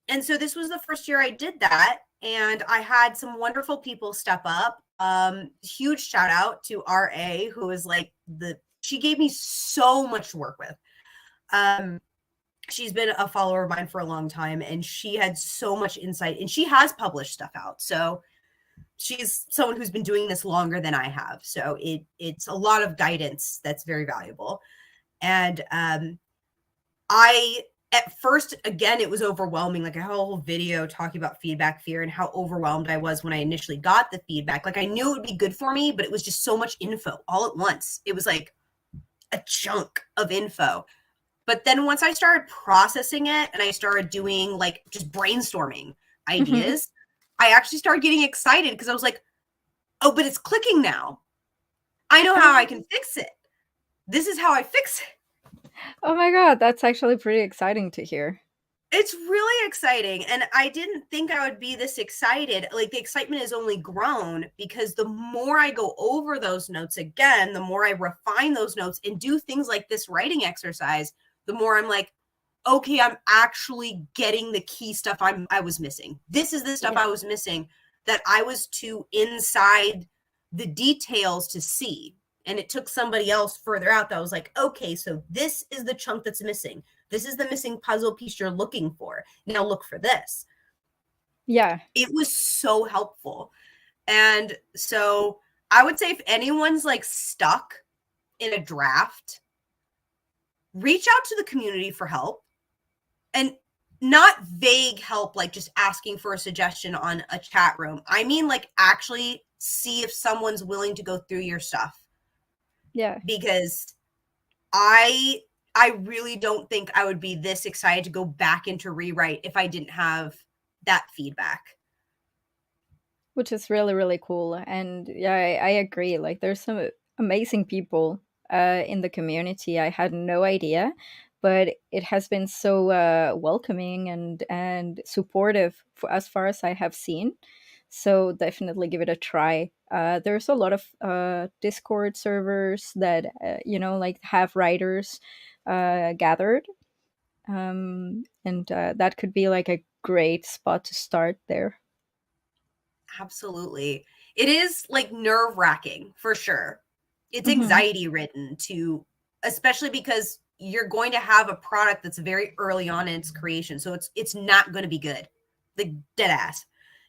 And so this was the first year I did that. And I had some wonderful people step up. Huge shout out to RA, who is like she gave me so much to work with. She's been a follower of mine for a long time and she had so much insight and she has published stuff out. So she's someone who's been doing this longer than I have. So it's a lot of guidance that's very valuable. And I at first, again, it was overwhelming. Like I had a whole video talking about feedback fear and how overwhelmed I was when I initially got the feedback. Like I knew it would be good for me, but it was just so much info all at once. It was like a chunk of info. But then once I started processing it and I started doing like just brainstorming Hmm. ideas, I actually started getting excited because I was like, oh, but it's clicking now. I know how I can fix it. This is how I fix it. Oh my god, that's actually pretty exciting to hear. It's really exciting. And I didn't think I would be this excited. Like the excitement has only grown because the more I go over those notes again, the more I refine those notes and do things like this writing exercise, the more I'm like, okay, I'm actually getting the key stuff I was missing. This is the stuff Yeah. I was missing that I was too inside the details to see. And it took somebody else further out that was like, okay, so this is the chunk that's missing. This is the missing puzzle piece you're looking for. Now look for this. Yeah. It was so helpful. And so I would say if anyone's like stuck in a draft, reach out to the community for help, and not vague help like just asking for a suggestion on a chat room. I mean like actually see if someone's willing to go through your stuff, Yeah. because I really don't think I would be this excited to go back into rewrite if I didn't have that feedback. Which is really really cool. And yeah, I agree, like there's some amazing people in the community. I had no idea, but it has been so welcoming and supportive for as far as I have seen. So definitely give it a try. There's a lot of Discord servers that like have writers gathered, and that could be like a great spot to start there. Absolutely. It is like nerve wracking for sure. It's Hmm. anxiety ridden to, especially because you're going to have a product that's very early on in its creation. So it's not going to be good. The dead ass.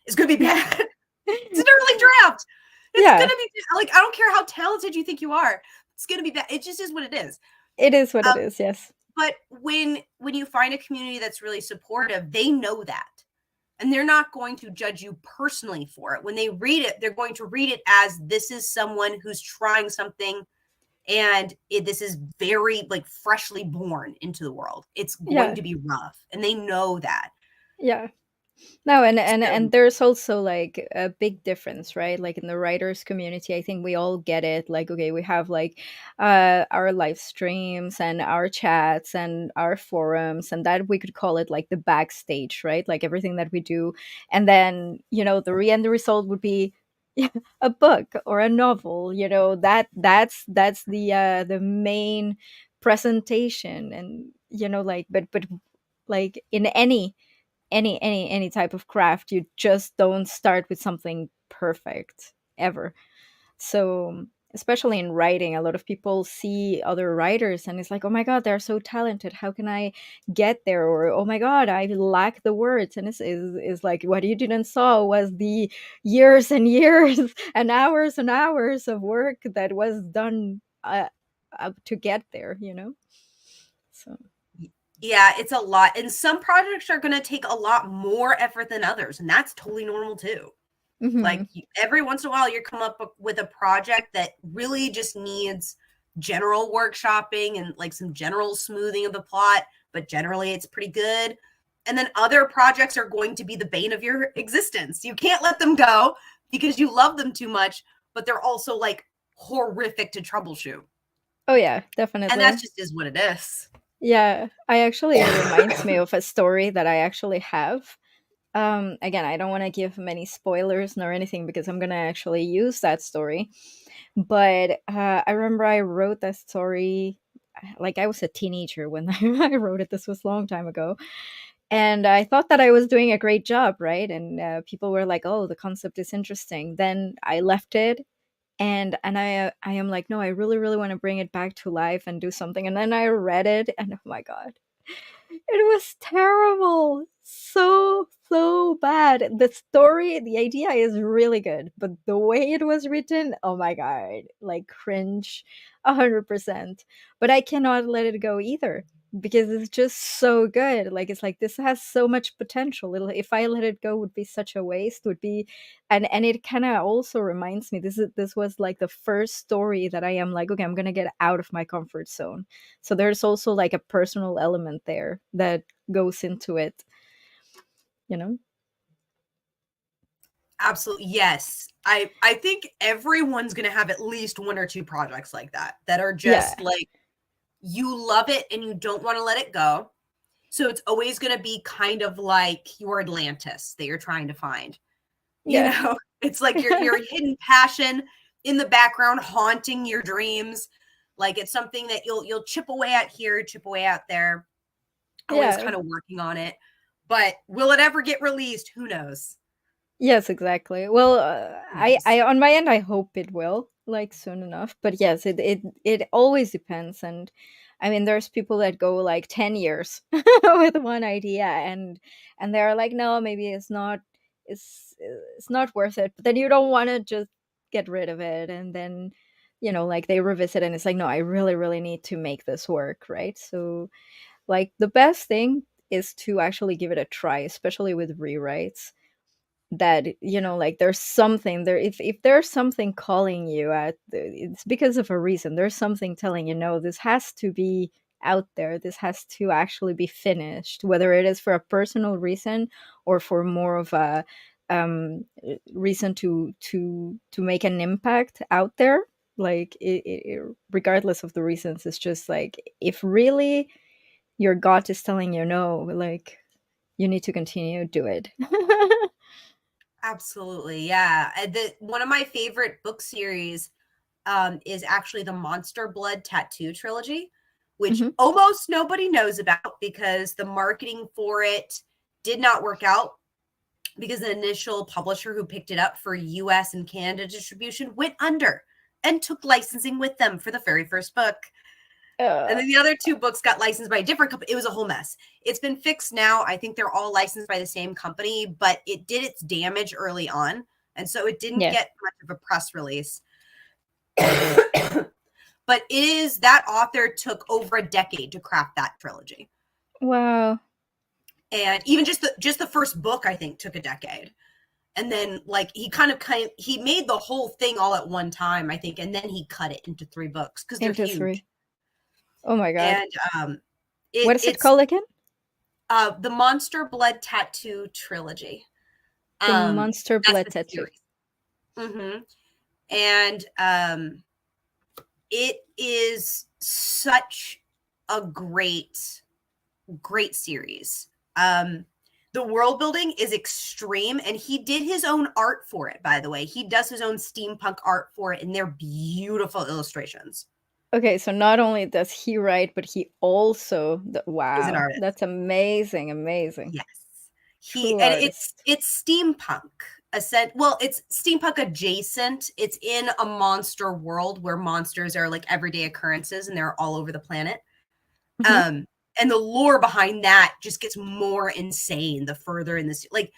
It's going to be bad. It's an early draft. It's going Yeah, to be like, I don't care how talented you think you are. It's going to be bad. It just is what it is. it is what it Um, is. Yes. but when you find a community that's really supportive, they know that, and they're not going to judge you personally for it. When they read it, they're going to read it as this is someone who's trying something, and this is very like freshly born into the world. It's going Yeah. to be rough, and they know that. Yeah. No, and So there's also like a big difference, right? Like in the writers community, I think we all get it. Like, okay, we have like our live streams and our chats and our forums, and that we could call it like the backstage, right? Like everything that we do. And then, the end result would be a book or a novel, that's the main presentation. And like, but like in any type of craft, you just don't start with something perfect ever. So especially in writing, a lot of people see other writers and it's like, oh my god, they're so talented, how can I get there? Or oh my god, I lack the words. And it's like, what you didn't saw was the years and years and hours of work that was done to get there, so. yeah, it's a lot, and some projects are going to take a lot more effort than others, and that's totally normal too. Hmm. Like every once in a while, you come up with a project that really just needs general workshopping and like some general smoothing of the plot, but generally it's pretty good. And then other projects are going to be the bane of your existence. You can't let them go because you love them too much, but they're also like horrific to troubleshoot. Oh yeah, And that definitely. just is what it is. Yeah, I actually, it reminds me of a story that I actually have. Again, I don't want to give many spoilers nor anything because I'm gonna actually use that story. But I remember I wrote that story, like I was a teenager when I wrote it. This was a long time ago, and I thought that I was doing a great job, right? And people were like, "Oh, the concept is interesting." Then I left it, and I am like, no, I really really want to bring it back to life and do something. And then I read it, and oh my god, it was terrible. So bad. The story, the idea is really good, but the way it was written, oh my god, like cringe 100%. But I cannot let it go either because it's just so good. Like it's like this has so much potential. If I let it go, would be such a waste. Would be, and it kind of also reminds me, this was like the first story that I am like, okay, I'm gonna get out of my comfort zone. So there's also like a personal element there that goes into it, you know? Absolutely. Yes. I think everyone's going to have at least one or two projects like that are Yeah. just like you love it and you don't want to let it go. So it's always going to be kind of like your Atlantis that you're trying to find. You Yeah. know, it's like your hidden passion in the background haunting your dreams. Like it's something that you'll chip away at here, chip away out there, always Yeah. kind of working on it. But will it ever get released? Who knows? Yes, exactly. Well, Who I knows? on my end, I hope it will, like soon enough. But yes, it always depends. And I mean, there's people that go like 10 years with one idea, and they're like, no, maybe it's not. it's not worth it. But then you don't want to just get rid of it, and then like they revisit and it's like, no, I really really need to make this work, right? So like the best thing is to actually give it a try, especially with rewrites, that like there's something there. If there's something calling you at it's because of a reason. There's something telling you, no, this has to be out there, this has to actually be finished, whether it is for a personal reason or for more of a reason to make an impact out there. Like regardless of the reasons, it's just like, if really your gut is telling you no, like you need to continue, do it. Absolutely, yeah. One of my favorite book series is actually the Monster Blood Tattoo trilogy, which Hmm. almost nobody knows about because the marketing for it did not work out, because the initial publisher who picked it up for US and Canada distribution went under and took licensing with them for the very first book. And uh, then the other two books got licensed by a different company. It was a whole mess. It's been fixed now. I think they're all licensed by the same company, but it did its damage early on. And so it didn't yeah. get much of a press release. But that author took over a decade to craft that trilogy. Wow. And even just the first book, I think, took a decade. And then like he made the whole thing all at one time, I think, and then he cut it into 3 books because they're Into huge. 3. Oh my god. And What is it it's called again? the Monster Blood Tattoo trilogy. The Monster That's Blood the Tattoo. series. And it is such a great series. The world building is extreme, and he did his own art for it, by the way. He does his own steampunk art for it, and they're beautiful illustrations. Okay, so not only does he write, but he also He's an wow, artist. that's amazing, amazing. Yes. True And it's artist. it's steampunk. Well, it's steampunk adjacent. It's in a monster world where monsters are like everyday occurrences and they're all over the planet. Hmm. And the lore behind that just gets more insane the further in this. Like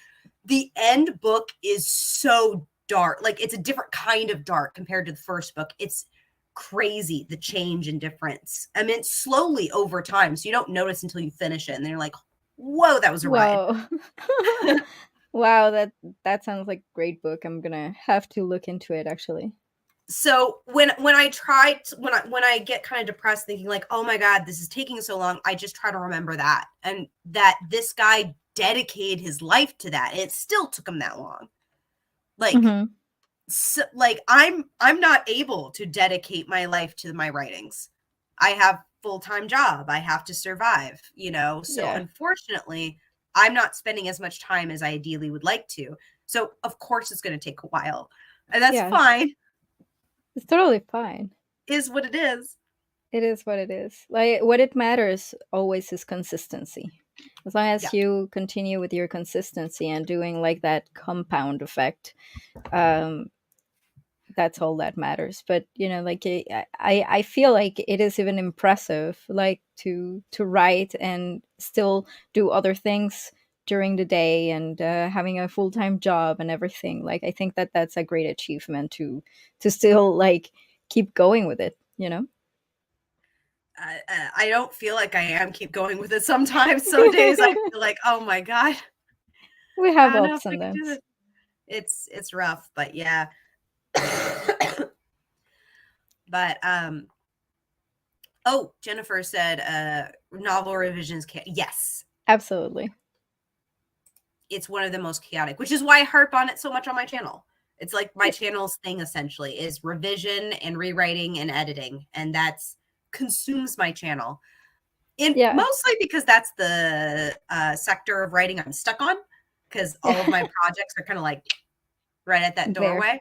the end book is so dark. Like it's a different kind of dark compared to the first book. It's crazy, the change and difference. I mean, slowly over time, so you don't notice until you finish it, and then you're like, "Whoa, that was a ride." Wow. Wow, that sounds like a great book. I'm gonna have to look into it actually. So when I get kind of depressed thinking like, oh my god, this is taking so long, I just try to remember that, and that this guy dedicated his life to that. It still took him that long. Like Hmm. like I'm not able to dedicate my life to my writings. I have full-time job. I have to survive, So Yeah. unfortunately, I'm not spending as much time as I ideally would like to. So of course it's going to take a while. And that's Yeah. fine. It's totally fine. Is what it is. It is what it is. Like what it matters always is consistency. As long Yeah. as you continue with your consistency and doing like that compound effect, um, that's all that matters. But like I feel like it is even impressive, like to write and still do other things during the day, and having a full time job and everything. Like I think that that's a great achievement to still like keep going with it. I don't feel like I am keep going with it sometimes. Some days I feel like, oh my god, We I have don't know if ups I and can do downs. this. It's rough, but yeah. But oh, Jennifer said novel revisions yes. Absolutely. It's one of the most chaotic, which is why I harp on it so much on my channel. It's like my channel's thing essentially is revision and rewriting and editing, and that's consumes my channel. Yeah. Mostly because that's the sector of writing I'm stuck on, because all of my projects are kind of like right at that There. doorway.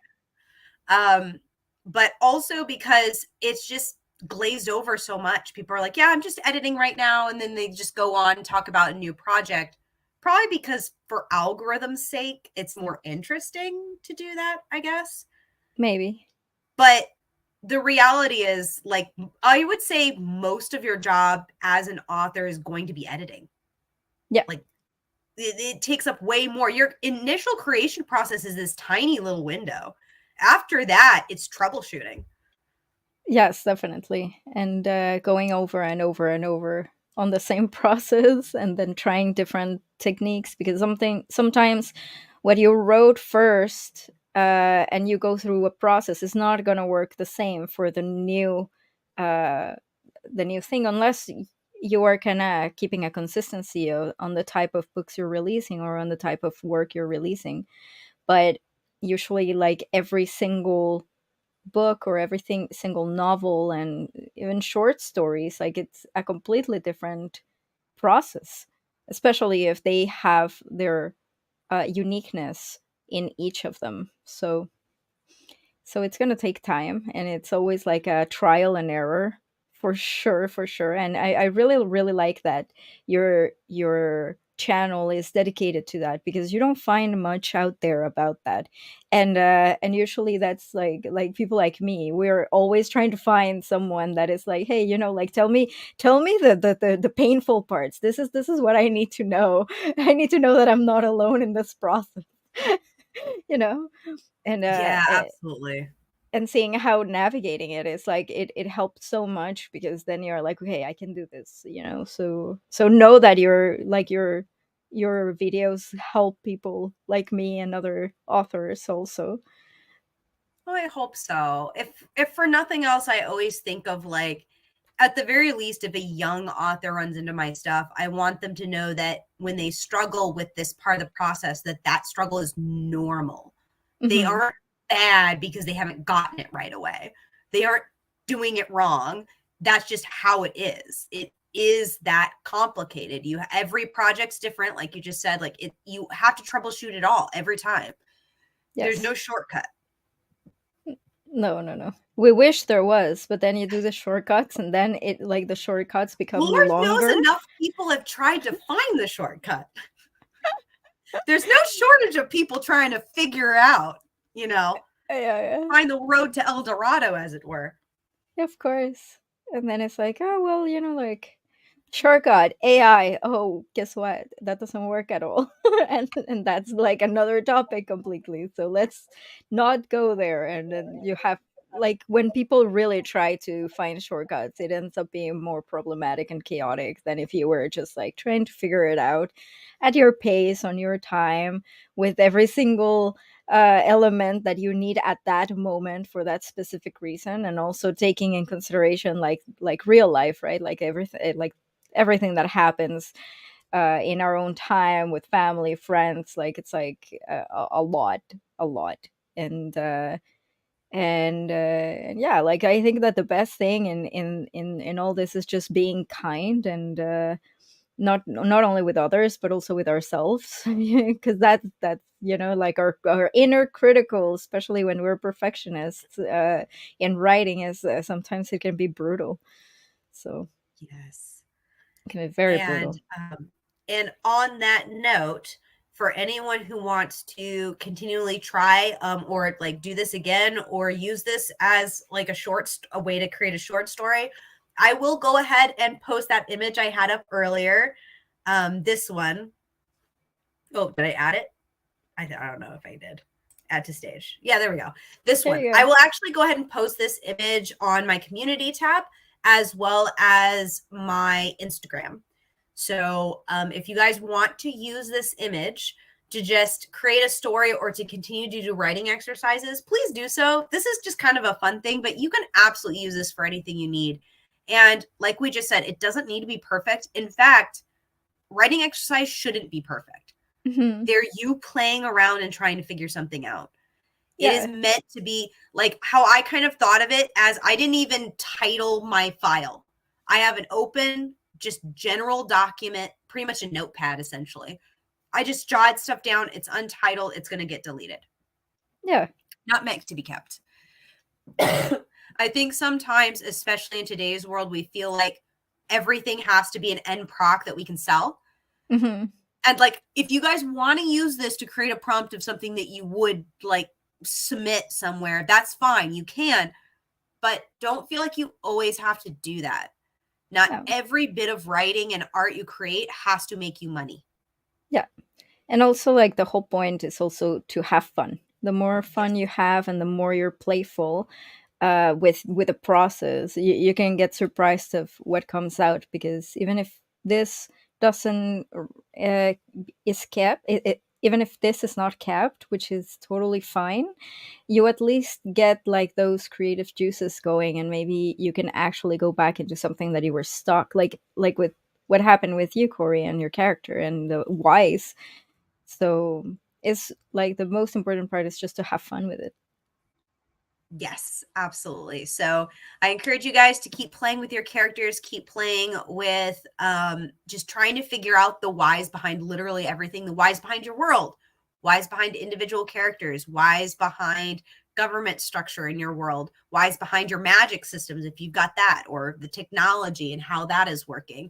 But also because it's just glazed over so much. People are like, yeah, I'm just editing right now. And then they just go on and talk about a new project. Probably because for algorithm's sake, it's more interesting to do that, I guess. Maybe. But the reality is, like, I would say most of your job as an author is going to be editing. Yeah. Like it takes up way more. Your initial creation process is this tiny little window. After that, it's troubleshooting. Yes, definitely. And going over and over and over on the same process, and then trying different techniques, because sometimes what you wrote first, and you go through a process, is not going to work the same for uh, the new thing, unless you are kind of keeping a consistency on the type of books you're releasing or on the type of work you're releasing. But usually, like, every single book or everything single novel and even short stories, like, it's a completely different process, especially if they have their uniqueness in each of them. So it's going to take time, and it's always like a trial and error, for sure, for sure. And I really, really like that your channel is dedicated to that, because you don't find much out there about that. And usually that's like people like me, we're always trying to find someone that is like, hey, like, tell me the painful parts. This is what I need to know. I need to know that I'm not alone in this process. you know and Yeah, absolutely. and seeing how navigating it is, like, it helped so much, because then you're like, okay, I can do this, so know that your videos help people like me and other authors also. Oh, I hope so. If for nothing else, I always think of, like, at the very least, if a young author runs into my stuff, I want them to know that when they struggle with this part of the process, that struggle is normal. They Hmm. aren't bad because they haven't gotten it right away. They aren't doing it wrong. That's just how it is. It is that complicated. Every project's different, like you just said. Like, you have to troubleshoot it all every time. There's no Yes. shortcut. No, no, no, we wish there was, but then you do the shortcuts, and then it like the shortcuts become Lord knows longer. enough people have tried to find the shortcut. There's no shortage of people trying to figure out, you know, Yeah, yeah. find the road to El Dorado, as it were. Of course. And then it's like, oh, well, like, shortcut, AI. Oh, guess what? That doesn't work at all. And that's like another topic completely. So let's not go there. And then you have, like, when people really try to find shortcuts, it ends up being more problematic and chaotic than if you were just like trying to figure it out at your pace, on your time, with every single element that you need at that moment for that specific reason, and also taking in consideration like real life, right? Like everything that happens in our own time with family, friends. Like, it's like a lot, a lot. And yeah, like, I think that the best thing in all this is just being kind, and not only with others but also with ourselves, because that's like our inner critical, especially when we're perfectionists in writing, is sometimes it can be brutal. So Yes. it can be very And brutal. and on that note, for anyone who wants to continually try or like do this again or use this as like a way to create a short story, I will go ahead and post that image I had up earlier. This one. Oh, did I add it? I don't know if I did. Add to stage. Yeah, there we go. This There one. you I go. will actually go ahead and post this image on my community tab as well as my Instagram. So if you guys want to use this image to just create a story or to continue to do writing exercises, please do so. This is just kind of a fun thing, but you can absolutely use this for anything you need. And like we just said, it doesn't need to be perfect. In fact, writing exercise shouldn't be perfect. Hmm. They're you playing around and trying to figure something out. It is Yeah. meant to be like how I kind of thought of it, as I didn't even title my file. I have an open, just general document, pretty much a notepad essentially. I just jot stuff down. It's untitled. It's going to get deleted. Yeah. Not meant to be kept. I think sometimes, especially in today's world, we feel like everything has to be an end proc that we can sell. Hmm. And like, if you guys want to use this to create a prompt of something that you would like submit somewhere, that's fine. You can, but don't feel like you always have to do that. Not Yeah. every bit of writing and art you create has to make you money. Yeah. And also, like, the whole point is also to have fun. The more fun Yes. you have and the more you're playful with the process, you can get surprised of what comes out, because even if this doesn't uh, is kept, even if this is not kept, which is totally fine, you at least get like those creative juices going, and maybe you can actually go back into something that you were stuck, like with what happened with you, Corey, and your character and the whys. So it's like the most important part is just to have fun with it. Yes, absolutely. So I encourage you guys to keep playing with your characters, keep playing with just trying to figure out the whys behind literally everything, the whys behind your world, whys behind individual characters, whys behind government structure in your world, whys behind your magic systems, if you've got that, or the technology and how that is working.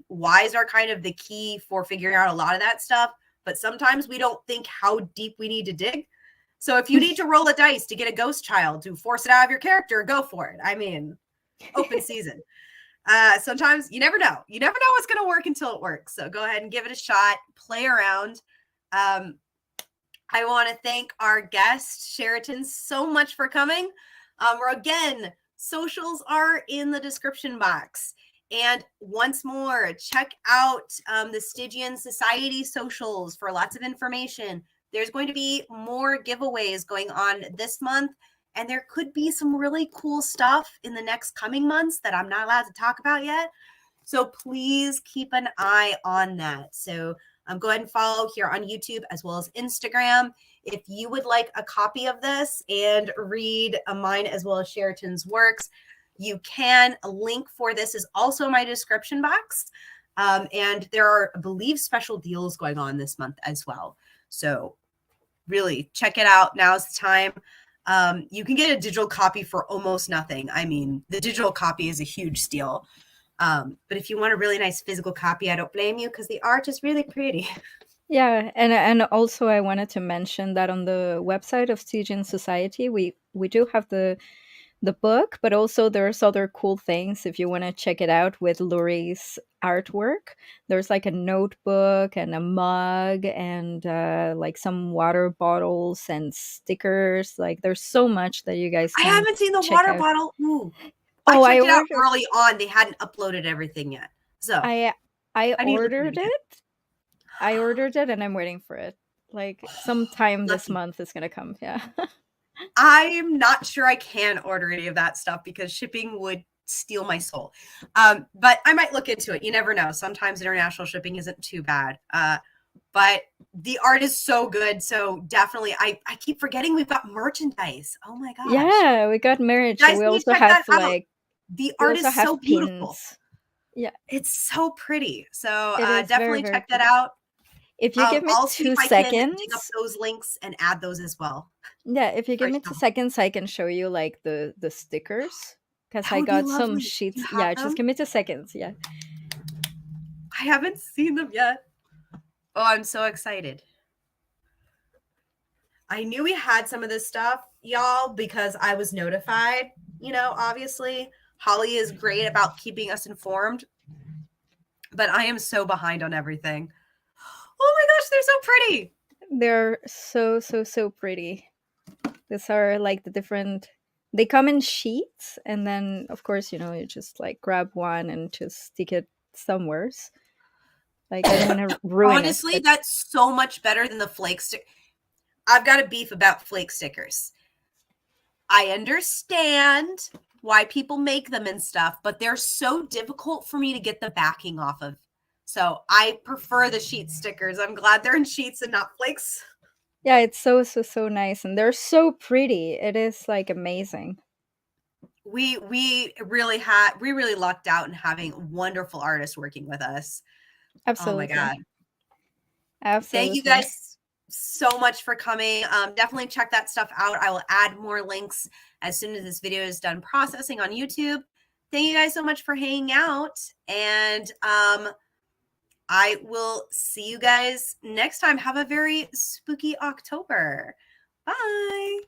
Whys are kind of the key for figuring out a lot of that stuff, but sometimes we don't think how deep we need to dig. So if you need to roll a dice to get a ghost child to force it out of your character, go for it. I mean, open season. Sometimes you never know. You never know what's going to work until it works. So go ahead and give it a shot. Play around. I want to thank our guest, Sharatan, so much for coming. Again, socials are in the description box. And once more, check out the Stygian Society socials for lots of information. There's going to be more giveaways going on this month, and there could be some really cool stuff in the next coming months that I'm not allowed to talk about yet. So please keep an eye on that. So go ahead and follow here on YouTube as well as Instagram. If you would like a copy of this and read mine as well as Sheraton's works, you can. A link for this is also in my description box. And there are, I believe, special deals going on this month as well. So really check it out. Now's the time. You can get a digital copy for almost nothing. I mean, the digital copy is a huge steal. But if you want a really nice physical copy, I don't blame you because the art is really pretty. Yeah, and also I wanted to mention that on the website of Stygian Society, we do have the book, but also there's other cool things if you want to check it out with Lori's artwork. There's like a notebook and a mug and like some water bottles and stickers. Like there's so much that you guys I can haven't seen the check water out. bottle. Ooh, I Oh, I checked it out ordered early on. They hadn't uploaded everything yet. So I I I need to look at it ordered again. it. I ordered it and I'm waiting for it. Like sometime this Lucky. month it's gonna come. Yeah. I'm not sure I can order any of that stuff because shipping would steal my soul. But I might look into it. You never know. Sometimes international shipping isn't too bad. But the art is so good. So definitely, I keep forgetting we've got merchandise. Oh my gosh. Yeah, we got marriage. You So guys we need to also check have that out. like The we art also is so have beautiful. pins. Yeah, It's so pretty. So it is very, definitely very check that pretty. out. If you give me I'll see if two I can dig up seconds, those links and add those as well. yeah, if you For give me two sure. seconds, I can show you like the stickers because That I would be got some lovely. Do sheets. you have Yeah, just them? give me 2 seconds. Yeah, I haven't seen them yet. Oh, I'm so excited. I knew we had some of this stuff, y'all, because I was notified. Obviously, Holly is great about keeping us informed, but I am so behind on everything. Oh my gosh, they're so pretty. they're so pretty. These are like the different. They come in sheets, and then of course you just like grab one and just stick it somewhere. Like I don't want to ruin it, Honestly, but that's so much better than the flake stick. I've got a beef about flake stickers. I understand why people make them and stuff, but they're so difficult for me to get the backing off of. So I prefer the sheet stickers. I'm glad they're in sheets and not flakes. yeah, it's so nice, and they're so pretty. It is like amazing. We really lucked out in having wonderful artists working with us. Oh my Absolutely. god. Thank you Absolutely. guys so much for coming. Definitely check that stuff out. I will add more links as soon as this video is done processing on YouTube. Thank you guys so much for hanging out. And I will see you guys next time. Have a very spooky October. Bye.